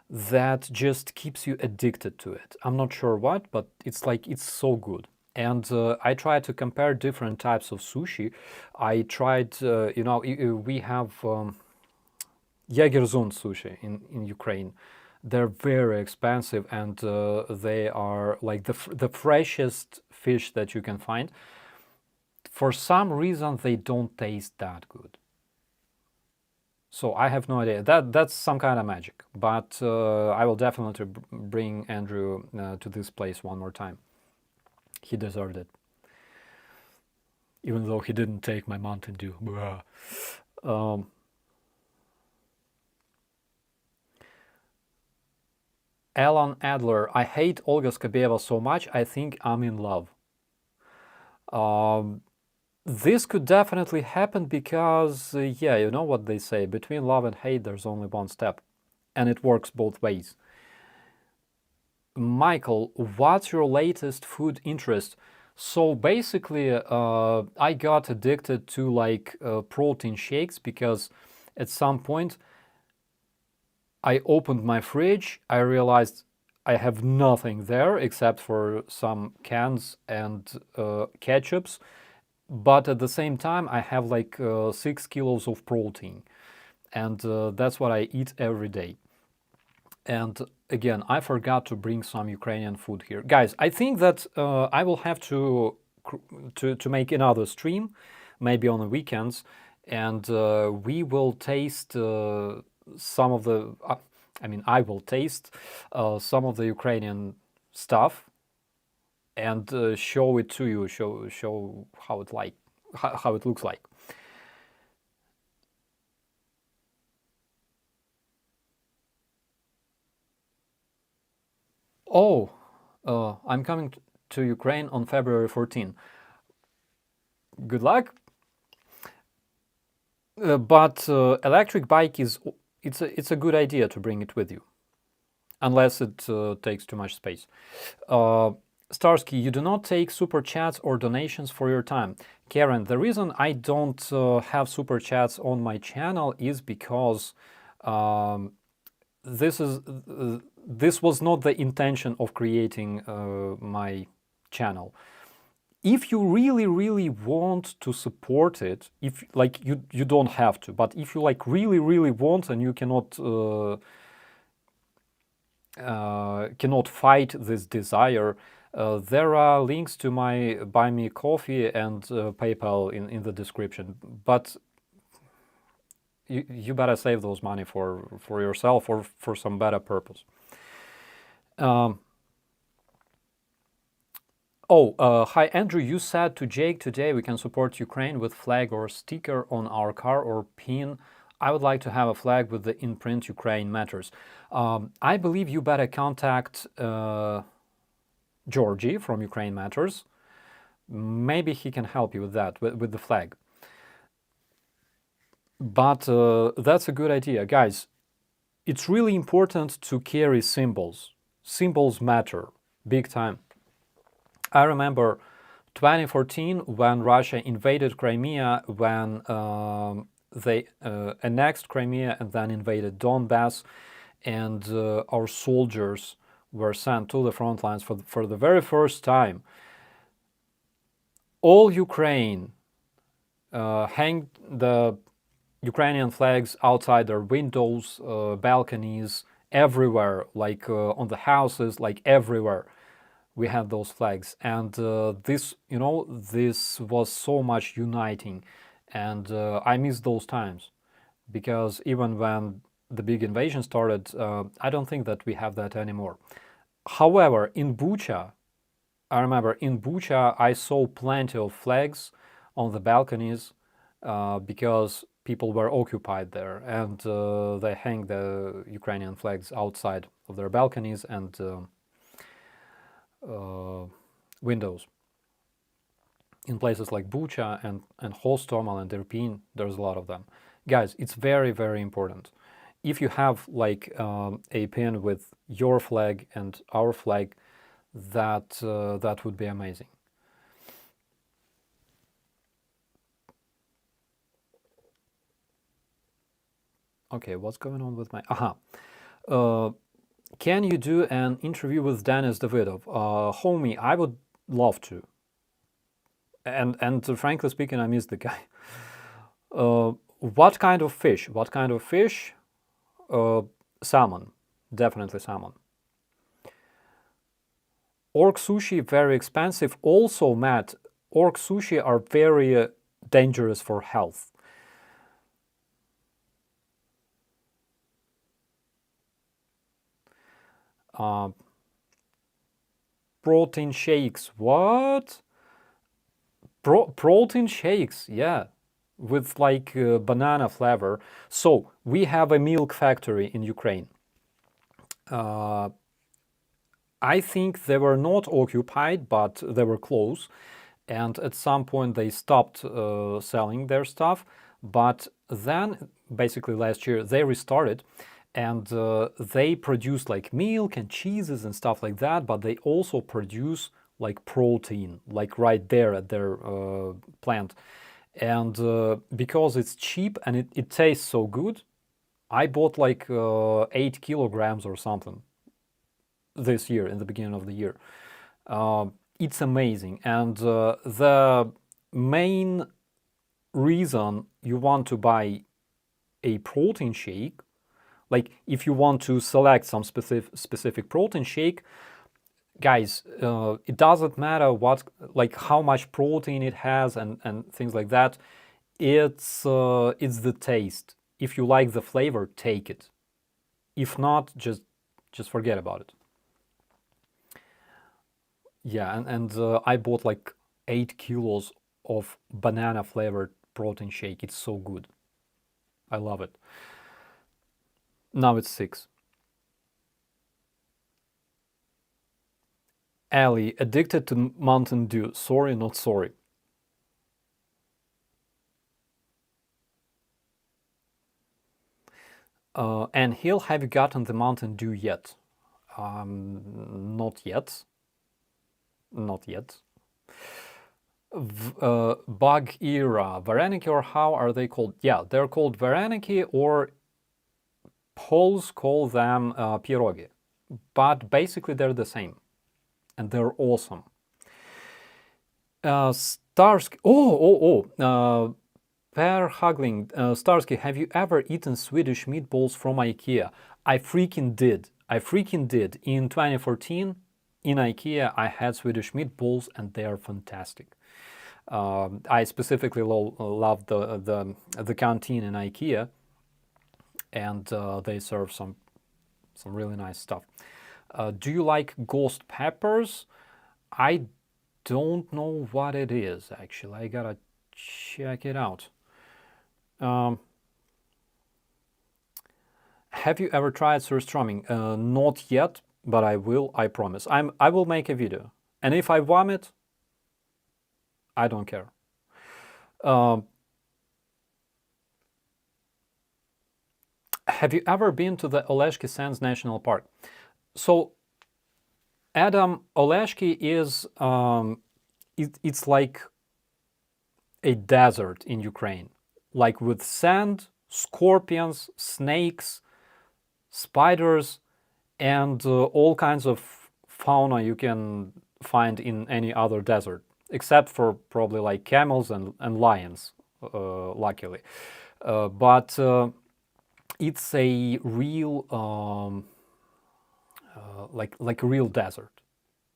that just keeps you addicted to it. I'm not sure what, but it's like it's so good. And I tried to compare different types of sushi. I tried, we have Jägerzund sushi in Ukraine. They're very expensive and they are like the freshest fish that you can find. For some reason, they don't taste that good. So I have no idea. That's some kind of magic. But I will definitely bring Andrew to this place one more time. He deserved it. Even though he didn't take my Mountain Dew. Alan Adler, I hate Olga Skobeva so much, I think I'm in love. This could definitely happen because, yeah, you know what they say, between love and hate there's only one step. And it works both ways. Michael, what's your latest food interest? So basically, I got addicted to like protein shakes because at some point I opened my fridge, I realized I have nothing there except for some cans and ketchups, but at the same time I have like 6 kilos of protein, and that's what I eat every day. And again, I forgot to bring some Ukrainian food here. Guys, I think that I will have to make another stream, maybe on the weekends, and we will taste some of the. I will taste some of the Ukrainian stuff and show it to you. Show how it looks like. Oh, I'm coming to Ukraine on February 14. Good luck. But electric bike it's a good idea to bring it with you, unless it takes too much space. Starsky, you do not take super chats or donations for your time. Karen, the reason I don't have super chats on my channel is because this was not the intention of creating my channel. If you really want to support it, if like you don't have to, but if you like really want and you cannot fight this desire, there are links to my Buy Me Coffee and PayPal in the description. But you better save those money for yourself or for some better purpose. Hi Andrew, you said to Jake today we can support Ukraine with flag or sticker on our car or pin. I would like to have a flag with the imprint Ukraine matters. I believe you better contact Georgie from Ukraine Matters. maybe he can help you with that, with the flag. But that's a good idea, guys. It's really important to carry symbols. Symbols matter big time. I remember 2014 when Russia invaded Crimea, when they annexed Crimea and then invaded Donbass, and our soldiers were sent to the front lines for the very first time. All Ukraine hanged the Ukrainian flags outside their windows, balconies, everywhere, like on the houses, like everywhere. We had those flags, and this was so much uniting, and I miss those times, because even when the big invasion started, I don't think that we have that anymore. However, in Bucha, I remember in Bucha I saw plenty of flags on the balconies, because people were occupied there, and they hang the Ukrainian flags outside of their balconies and windows. In places like Bucha and Hostomel and Irpin, there's a lot of them. Guys, it's very, very important. If you have like a pin with your flag and our flag, that would be amazing. Okay, what's going on with my... can you do an interview with Denis Davidov? Homie, I would love to. And frankly speaking, I miss the guy. What kind of fish? What kind of fish? Salmon. Definitely salmon. Orc sushi, very expensive. Also, Matt, orc sushi are very dangerous for health. Protein shakes. What? Protein shakes, yeah, with like banana flavor. So we have a milk factory in Ukraine. I think they were not occupied, but they were close. And at some point they stopped selling their stuff. But then, basically last year, they restarted. And they produce like milk and cheeses and stuff like that. But they also produce like protein, like right there at their plant. And because it's cheap and it tastes so good, I bought like 8 kilograms or something this year, in the beginning of the year. It's amazing. And the main reason you want to buy a protein shake, like if you want to select some specific protein shake, guys, it doesn't matter what, like how much protein it has and things like that. It's the taste. If you like the flavor, take it. If not, just forget about it. Yeah, and I bought like 8 kilos of banana flavored protein shake. It's so good. I love it. Now it's 6. Ali, addicted to Mountain Dew. Sorry, not sorry. And Hill, have you gotten the Mountain Dew yet? Not yet. Not yet. Bug era. Vareniki, or how are they called? Yeah, they're called Vareniki, or Poles call them pierogi. But basically they're the same. And they're awesome. Starsky. Per Hugling. Starsky, have you ever eaten Swedish meatballs from IKEA? I freaking did. In 2014, in IKEA, I had Swedish meatballs, and they are fantastic. I specifically love the canteen in IKEA, and they serve some really nice stuff. Do you like ghost peppers? I don't know what it is, actually. I gotta check it out. Have you ever tried surströmming? Not yet, but I will, I promise. I will make a video. And if I vomit, I don't care. Have you ever been to the Oleshki Sands National Park? So, Adam, Oleshki is it's like a desert in Ukraine, like with sand, scorpions, snakes, spiders, and all kinds of fauna you can find in any other desert, except for probably like camels and lions, luckily. But it's a real like a real desert,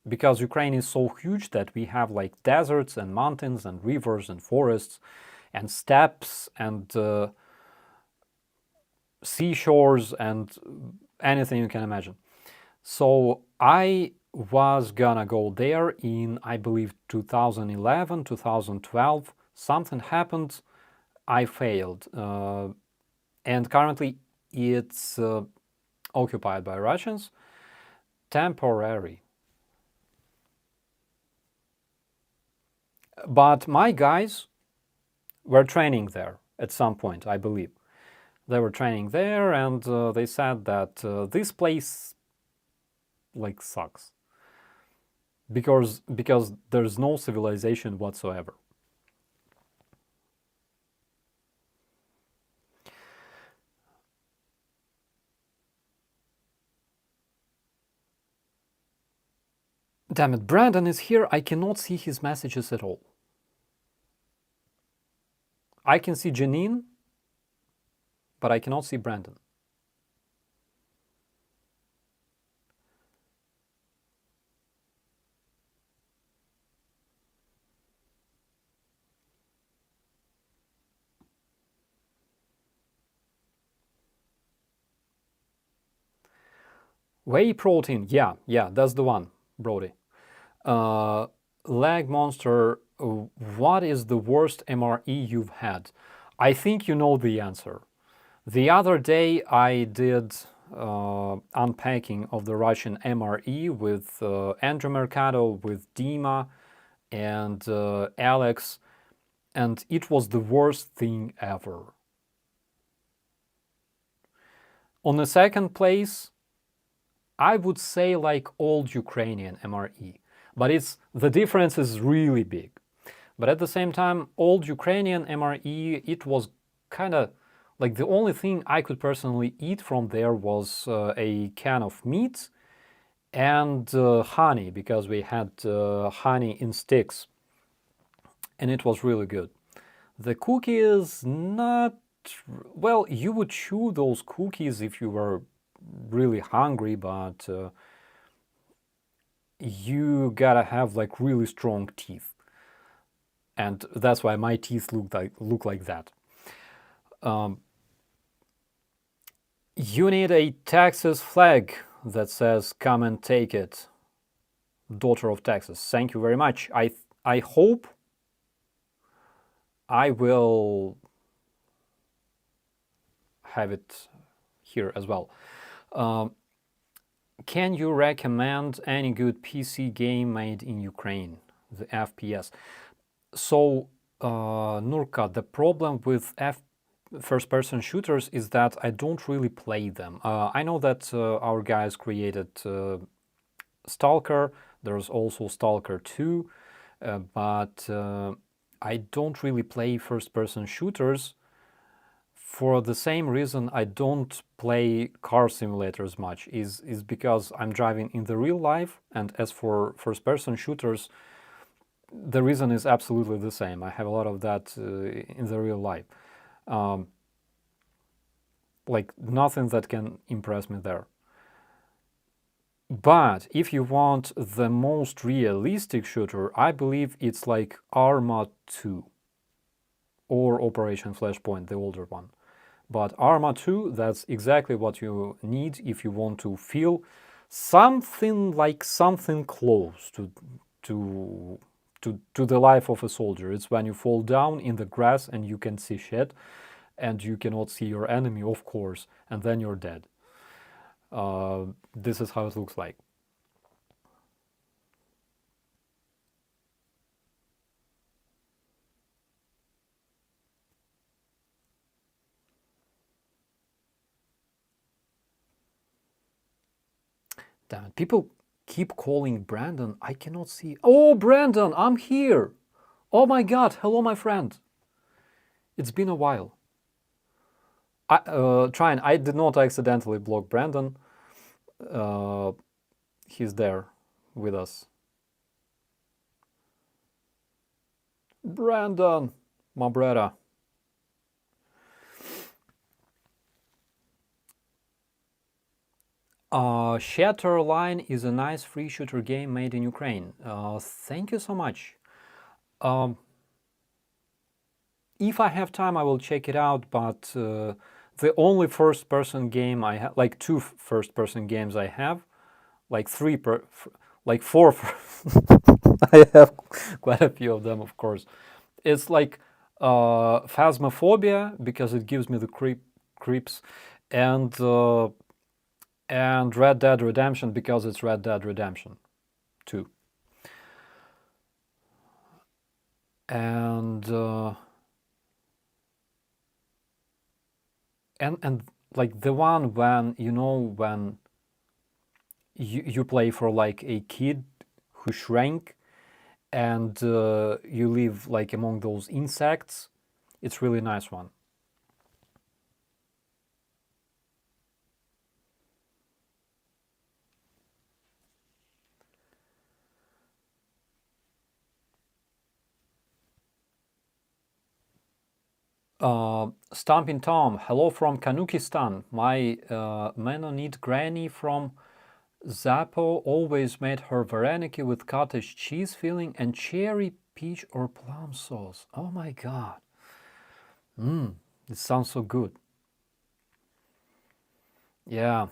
because Ukraine is so huge that we have like deserts and mountains and rivers and forests and steppes and seashores and anything you can imagine. So I was gonna go there in, I believe, 2011, 2012. Something happened. I failed. And currently it's occupied by Russians. Temporary. But my guys were training there at some point, I believe. They were training there, and they said that this place like sucks because there's no civilization whatsoever. Damn it, Brandon is here. I cannot see his messages at all. I can see Janine, but I cannot see Brandon. Whey protein, yeah, that's the one, Brody. Lag Monster, what is the worst MRE you've had? I think you know the answer. The other day I did unpacking of the Russian MRE with Andrew Mercado, with Dima, and Alex, and it was the worst thing ever. On the second place, I would say like old Ukrainian MRE, but the difference is really big. But at the same time, old Ukrainian MRE, it was kind of like the only thing I could personally eat from there was a can of meat and honey, because we had honey in sticks, and it was really good. The cookies, not well. You would chew those cookies if you were really hungry, but you gotta have like really strong teeth, and that's why my teeth look like that. You need a Texas flag that says "Come and take it, daughter of Texas." Thank you very much. I hope I will have it here as well. Can you recommend any good PC game made in Ukraine, the FPS? So, Nurka, the problem with first-person shooters is that I don't really play them. I know that our guys created Stalker. There's also Stalker 2, but I don't really play first-person shooters. For the same reason I don't play car simulators much, is because I'm driving in the real life, and as for first-person shooters, the reason is absolutely the same. I have a lot of that in the real life. Like nothing that can impress me there. But if you want the most realistic shooter, I believe it's like Arma 2 or Operation Flashpoint, the older one. But Arma 2, that's exactly what you need if you want to feel something like something close to the life of a soldier. It's when you fall down in the grass and you can see shit, and you cannot see your enemy, of course, and then you're dead. This is how it looks like. Damn it, people keep calling Brandon. I cannot see. Oh, Brandon, I'm here. Oh my God, hello, my friend. It's been a while. I did not accidentally block Brandon. He's there with us. Brandon, my brother. Shatter Line is a nice free shooter game made in Ukraine. Thank you so much. If I have time, I will check it out, but the only first-person game I have, like two first-person games I have, like like four, I have quite a few of them, of course. It's like Phasmophobia, because it gives me the creeps, and Red Dead Redemption, because it's Red Dead Redemption 2. And like the one when, you know, when you play for like a kid who shrank and you live like among those insects. It's really nice one. Stomping Tom, hello from Kanukistan. My Mennonite granny from Zappo always made her vareniki with cottage cheese filling and cherry, peach, or plum sauce. Oh my God. It sounds so good. Yeah.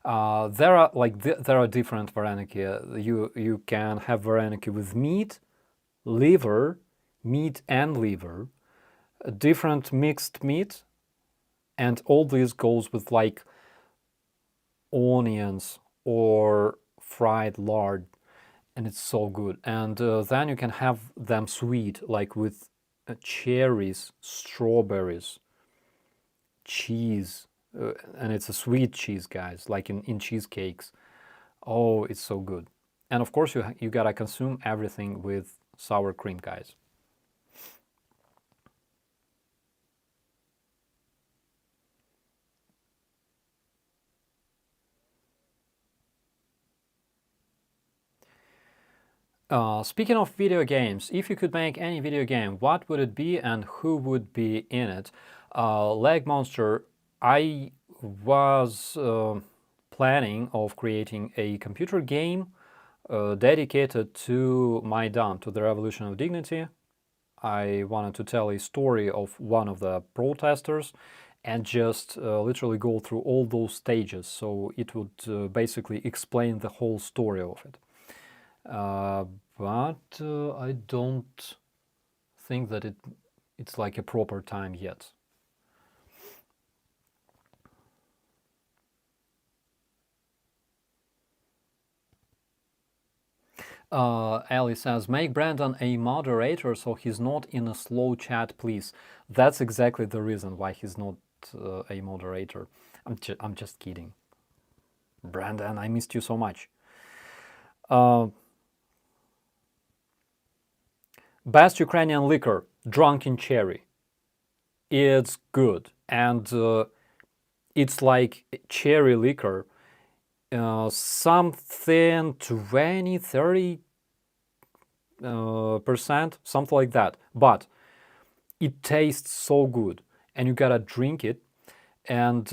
There are like there are different vareniki. You can have vareniki with meat, liver, meat and liver, different mixed meat, and all this goes with like onions or fried lard, and it's so good. And then you can have them sweet, like with cherries, strawberries, cheese, and it's a sweet cheese, guys, like in cheesecakes. Oh, it's so good. And of course, you gotta consume everything with sour cream, guys. Speaking of video games, if you could make any video game, what would it be and who would be in it? Leg Monster, I was planning of creating a computer game dedicated to Maidan, to the Revolution of Dignity. I wanted to tell a story of one of the protesters and just literally go through all those stages, so it would basically explain the whole story of it. But I don't think that it's like a proper time yet. Ali says, make Brandon a moderator so he's not in a slow chat, please. That's exactly the reason why he's not a moderator. I'm just kidding. Brandon, I missed you so much. Best Ukrainian liquor, Drunken Cherry. It's good, and it's like cherry liquor, something 20-30% something like that, but it tastes so good and you gotta drink it. And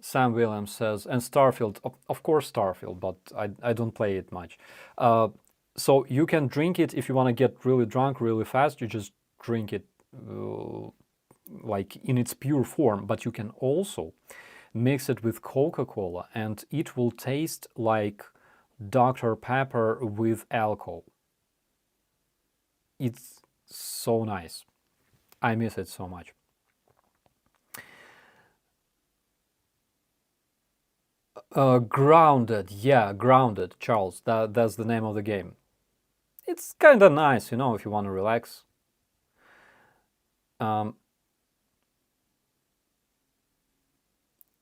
Sam Williams says, and Starfield, of course Starfield, but I don't play it much. So you can drink it if you want to get really drunk really fast. You just drink it like in its pure form, but you can also mix it with Coca-Cola and it will taste like Dr. Pepper with alcohol. It's so nice. I miss it so much. Grounded, yeah, Grounded, Charles. That's the name of the game. It's kind of nice, you know, if you want to relax.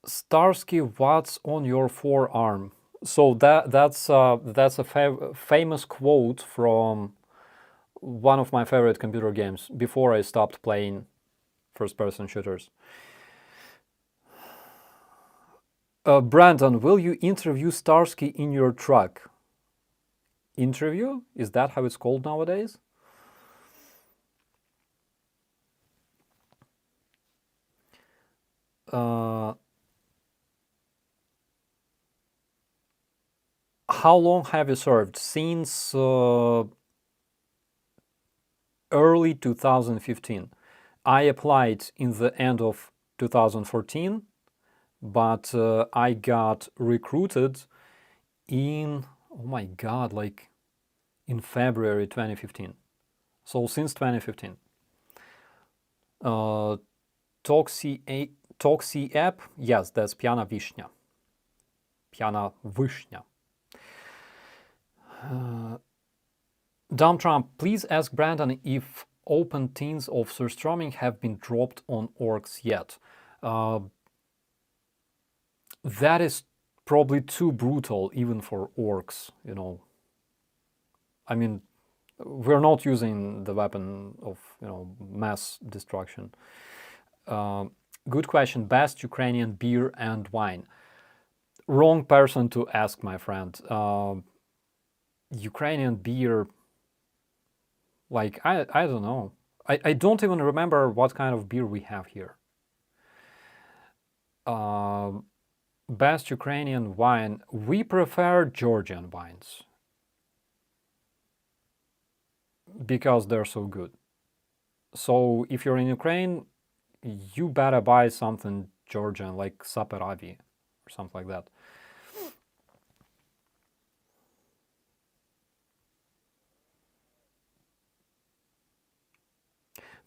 Starsky, what's on your forearm? So that's a famous quote from one of my favorite computer games before I stopped playing first-person shooters. Brandon, will you interview Starsky in your truck? Interview? Is that how it's called nowadays? How long have you served? Since early 2015. I applied in the end of 2014, but I got recruited in, oh my god, like in February 2015. So since 2015. Toxi app, yes, that's Piana Vishnya. Piana Vishnya. Dumb Trump, please ask Brandon if open teens of surströmming have been dropped on orcs yet. That is probably too brutal even for orcs, you know. I mean, we're not using the weapon of, you know, mass destruction. Good question. Best Ukrainian beer and wine. Wrong person to ask, my friend. Ukrainian beer, like, I don't know. I don't even remember what kind of beer we have here. Best Ukrainian wine. We prefer Georgian wines because they're so good. So if you're in Ukraine, you better buy something Georgian like Saperavi or something like that.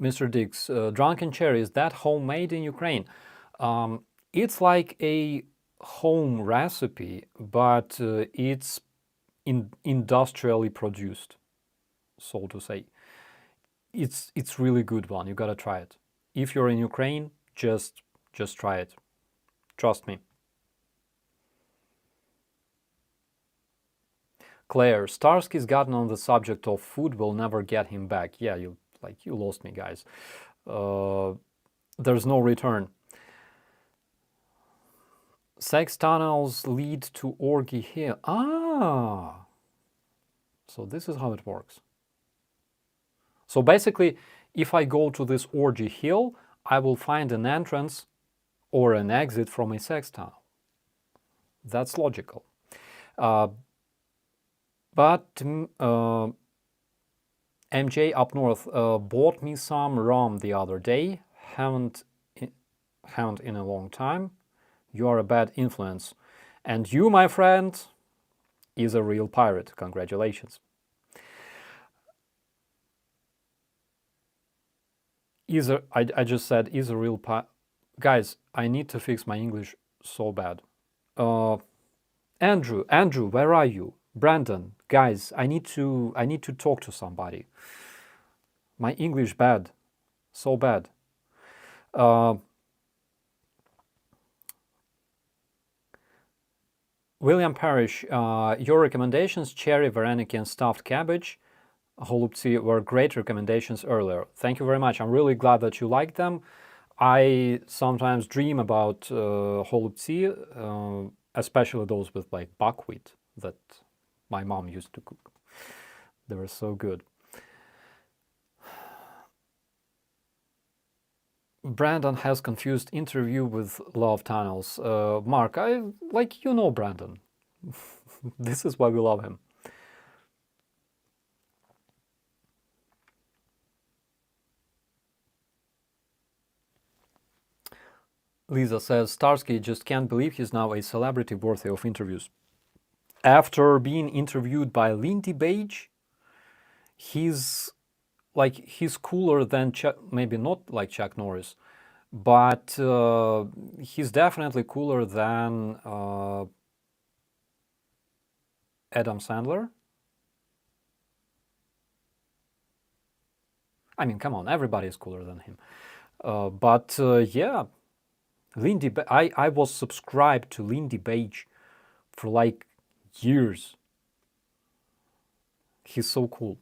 Mr. Dix, drunken cherry, is that homemade in Ukraine? It's like a home recipe, but it's industrially produced, so to say. It's really good one. You gotta try it. If you're in Ukraine, just try it. Trust me. Claire, Starsky's gotten on the subject of food will never get him back. Yeah, you lost me, guys. There's no return. Sex tunnels lead to Orgy Hill. Ah, so this is how it works. So basically, if I go to this Orgy Hill, I will find an entrance or an exit from a sex tunnel. That's logical. But MJ up north bought me some rum the other day. Haven't in a long time. You are a bad influence. And you, my friend, is a real pirate. Congratulations. I just said is a real pirate. Guys, I need to fix my English so bad. Andrew, where are you? Brandon, guys, I need to talk to somebody. My English bad, so bad. William Parrish, your recommendations, cherry, vareniki, and stuffed cabbage, holubtsi, were great recommendations earlier. Thank you very much. I'm really glad that you like them. I sometimes dream about holubtsi, especially those with like buckwheat that my mom used to cook. They were so good. Brandon has confused interview with love tunnels. Mark, you know Brandon. This is why we love him. Lisa says, Starsky just can't believe he's now a celebrity worthy of interviews. After being interviewed by Lindy Page, he's cooler than Chuck, maybe not like Chuck Norris, but he's definitely cooler than Adam Sandler. I mean, come on, everybody is cooler than him. But yeah, I was subscribed to Lindy Page for like years. He's so cool.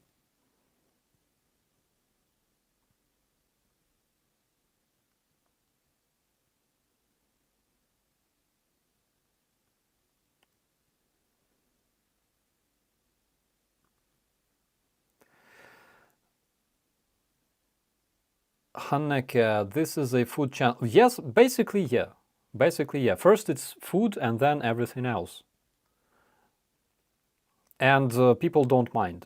Hanneke, this is a food channel. Yes, basically, yeah. Basically, yeah. First it's food and then everything else. And people don't mind.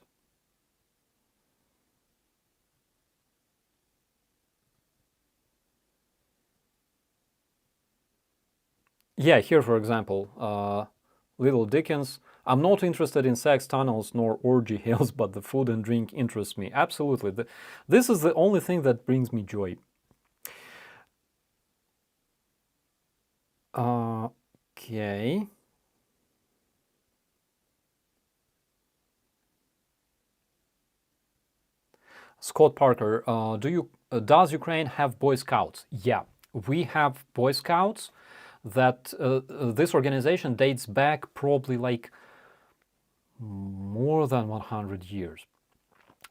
Yeah, here, for example, Little Dickens. I'm not interested in sex tunnels nor orgy hills, but the food and drink interests me. Absolutely. This is the only thing that brings me joy. Okay. Scott Parker, does Ukraine have Boy Scouts? Yeah, we have Boy Scouts. That this organization dates back probably like more than 100 years.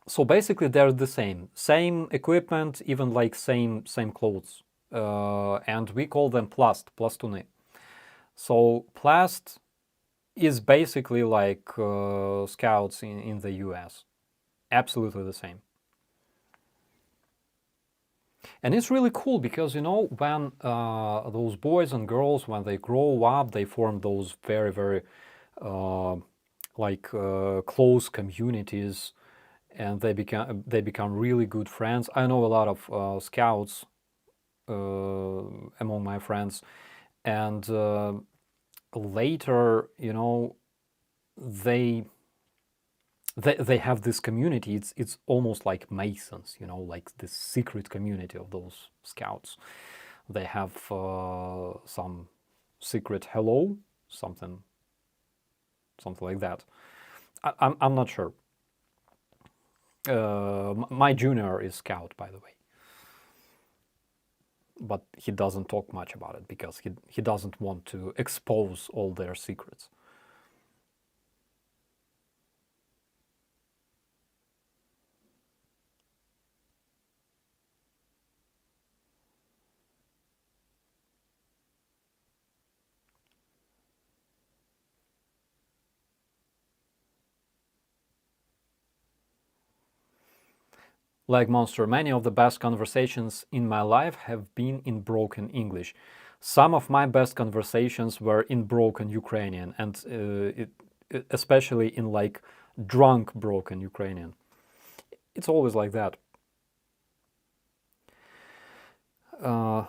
So basically, they're the same equipment, even like same clothes, and we call them plastuni. So plast is basically like scouts in the U.S. Absolutely the same. And it's really cool because, you know, when those boys and girls, when they grow up, they form those very uh, close communities, and they become really good friends. I know a lot of scouts among my friends, and later, you know, they they have this community. It's almost like Masons, you know, like this secret community of those scouts. They have some secret hello, something like that. I'm not sure. My junior is scout, by the way, but he doesn't talk much about it because he doesn't want to expose all their secrets. Like Monster, many of the best conversations in my life have been in broken English. Some of my best conversations were in broken Ukrainian, and especially in like drunk broken Ukrainian. It's always like that. Uh,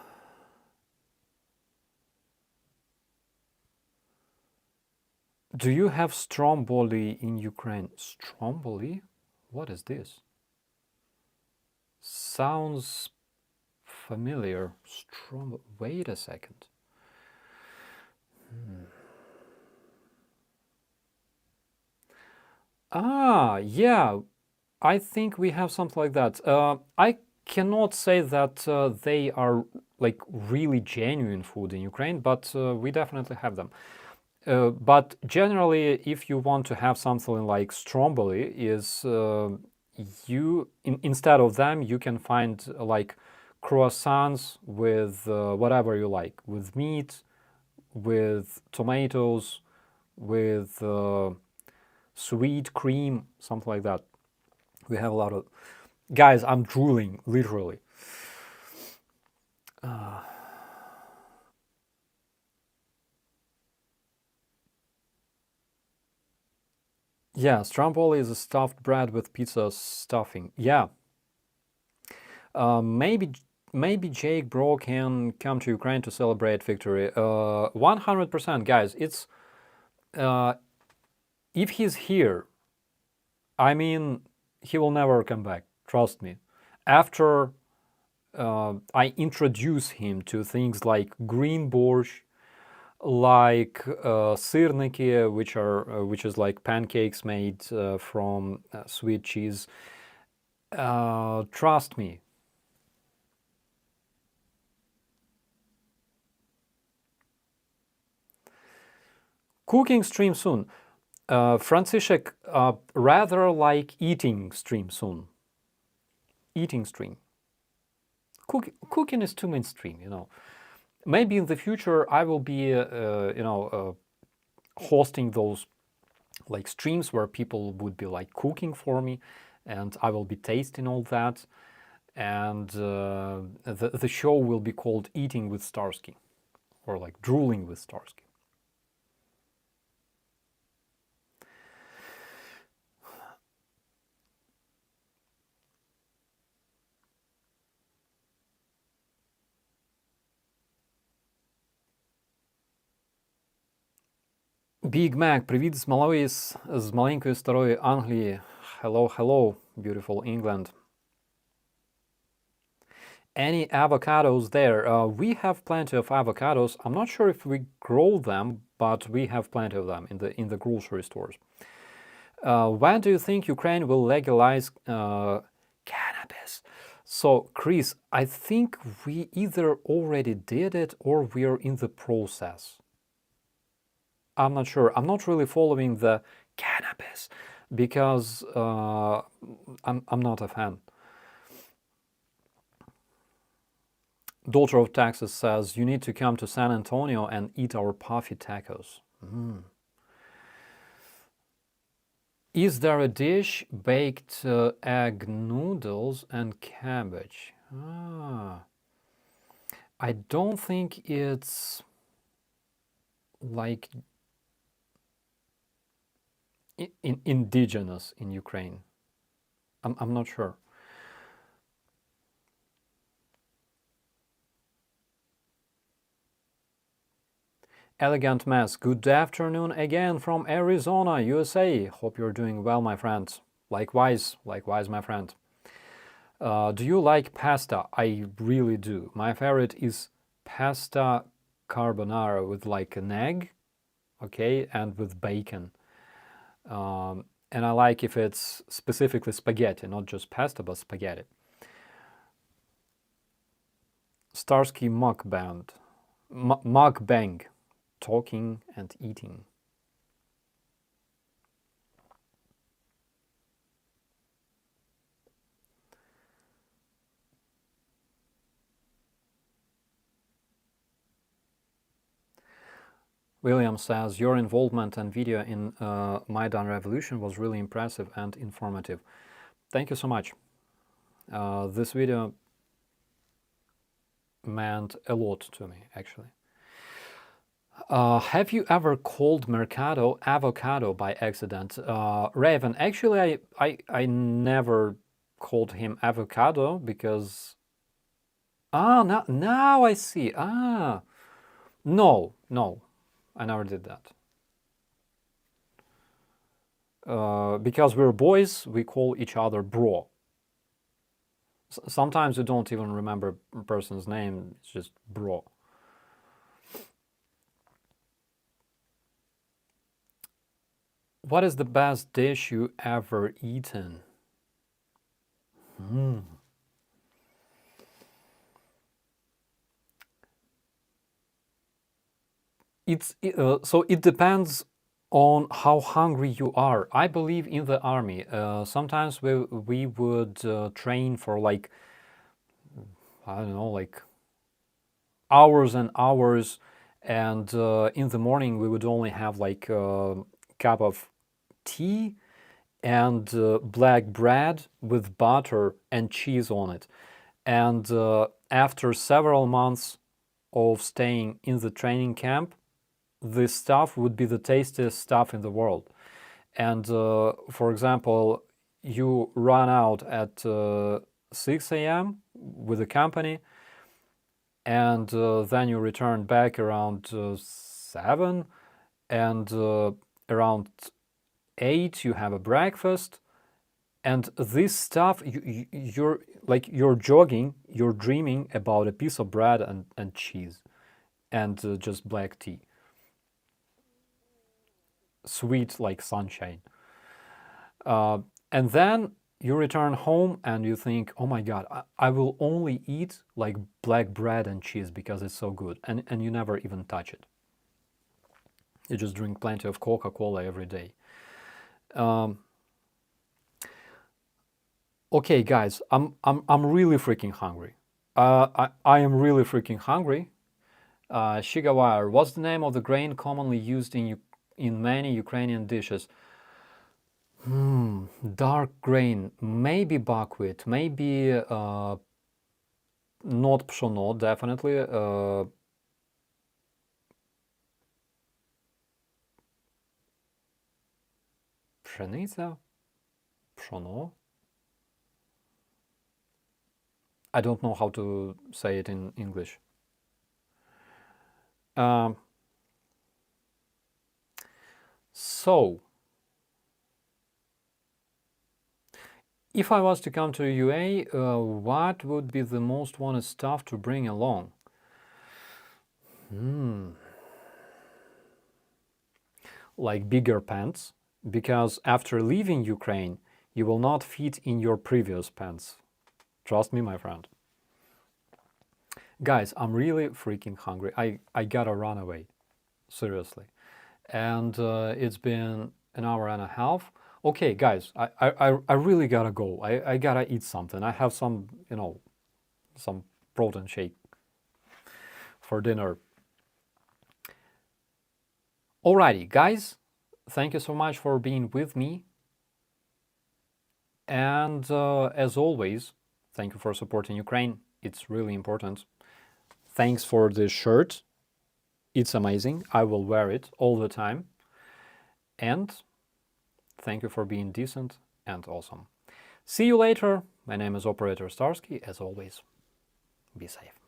do you have Stromboli in Ukraine? Stromboli? What is this? Sounds familiar. Wait a second. Ah, yeah. I think we have something like that. I cannot say that they are like really genuine food in Ukraine, but we definitely have them. But generally, if you want to have something like stromboli, is instead of them you can find like croissants with whatever you like, with meat, with tomatoes, with sweet cream, something like that. We have a lot of guys. I'm drooling literally. Yeah, stromboli is a stuffed bread with pizza stuffing. Yeah, maybe Jake Bro can come to Ukraine to celebrate victory. 100%, guys. It's if he's here, I mean, he will never come back. Trust me. After I introduce him to things like green borscht, like syrniki, which is like pancakes made from sweet cheese. Trust me. Cooking stream soon. Franciszek, rather like eating stream soon. Eating stream. Cooking is too mainstream, you know. Maybe in the future I will be, hosting those like streams where people would be like cooking for me, and I will be tasting all that, and the show will be called Eating with Starsky, or like Drooling with Starsky. Big Mac, привіт з малої, з маленької старої Англії. Hello, hello, beautiful England. Any avocados there? We have plenty of avocados. I'm not sure if we grow them, but we have plenty of them in the grocery stores. When do you think Ukraine will legalize cannabis? So, Chris, I think we either already did it or we are in the process. I'm not sure. I'm not really following the cannabis because I'm not a fan. Daughter of Texas says, you need to come to San Antonio and eat our puffy tacos. Is there a dish baked egg noodles and cabbage? I don't think it's like indigenous in Ukraine. I'm not sure. Elegant Mess, good afternoon again from Arizona, USA. Hope you're doing well, my friend. Likewise, my friend. Do you like pasta? I really do. My favorite is pasta carbonara with like an egg, okay, and with bacon. And I like if it's specifically spaghetti, not just pasta, but spaghetti. Starsky mukbang, talking and eating. William says, your involvement and video in Maidan Revolution was really impressive and informative. Thank you so much. This video meant a lot to me, actually. Have you ever called Mercado avocado by accident? Raven, actually, I never called him avocado because... now I see. No, I never did that. Because we're boys, we call each other bro. Sometimes you don't even remember a person's name, it's just bro. What is the best dish you ever eaten? So it depends on how hungry you are. I believe in the army. Sometimes we would train for like, I don't know, like hours and hours, and in the morning we would only have like a cup of tea and black bread with butter and cheese on it. And after several months of staying in the training camp, this stuff would be the tastiest stuff in the world. And for example, you run out at 6 a.m. with the company, and then you return back around 7, and around 8 you have a breakfast, and this stuff, you're jogging, you're dreaming about a piece of bread and cheese and just black tea. Sweet like sunshine. And then you return home and you think, oh my god, I will only eat like black bread and cheese because it's so good, and you never even touch it. You just drink plenty of Coca-Cola every day. Okay, guys, I'm really freaking hungry. I am really freaking hungry. Shigawire, what's the name of the grain commonly used in many Ukrainian dishes? Dark grain, maybe buckwheat, maybe not pshono, definitely. Pшениця, pshono. I don't know how to say it in English. So, if I was to come to UA, what would be the most wanted stuff to bring along? Like bigger pants, because after leaving Ukraine, you will not fit in your previous pants. Trust me, my friend. Guys, I'm really freaking hungry. I gotta run away. Seriously. And it's been an hour and a half. Okay, guys, I really gotta go. I gotta eat something. I have some, some protein shake for dinner. Alrighty, guys, thank you so much for being with me. And as always, thank you for supporting Ukraine. It's really important. Thanks for this shirt. It's amazing. I will wear it all the time. And thank you for being decent and awesome. See you later. My name is Operator Starsky. As always, be safe.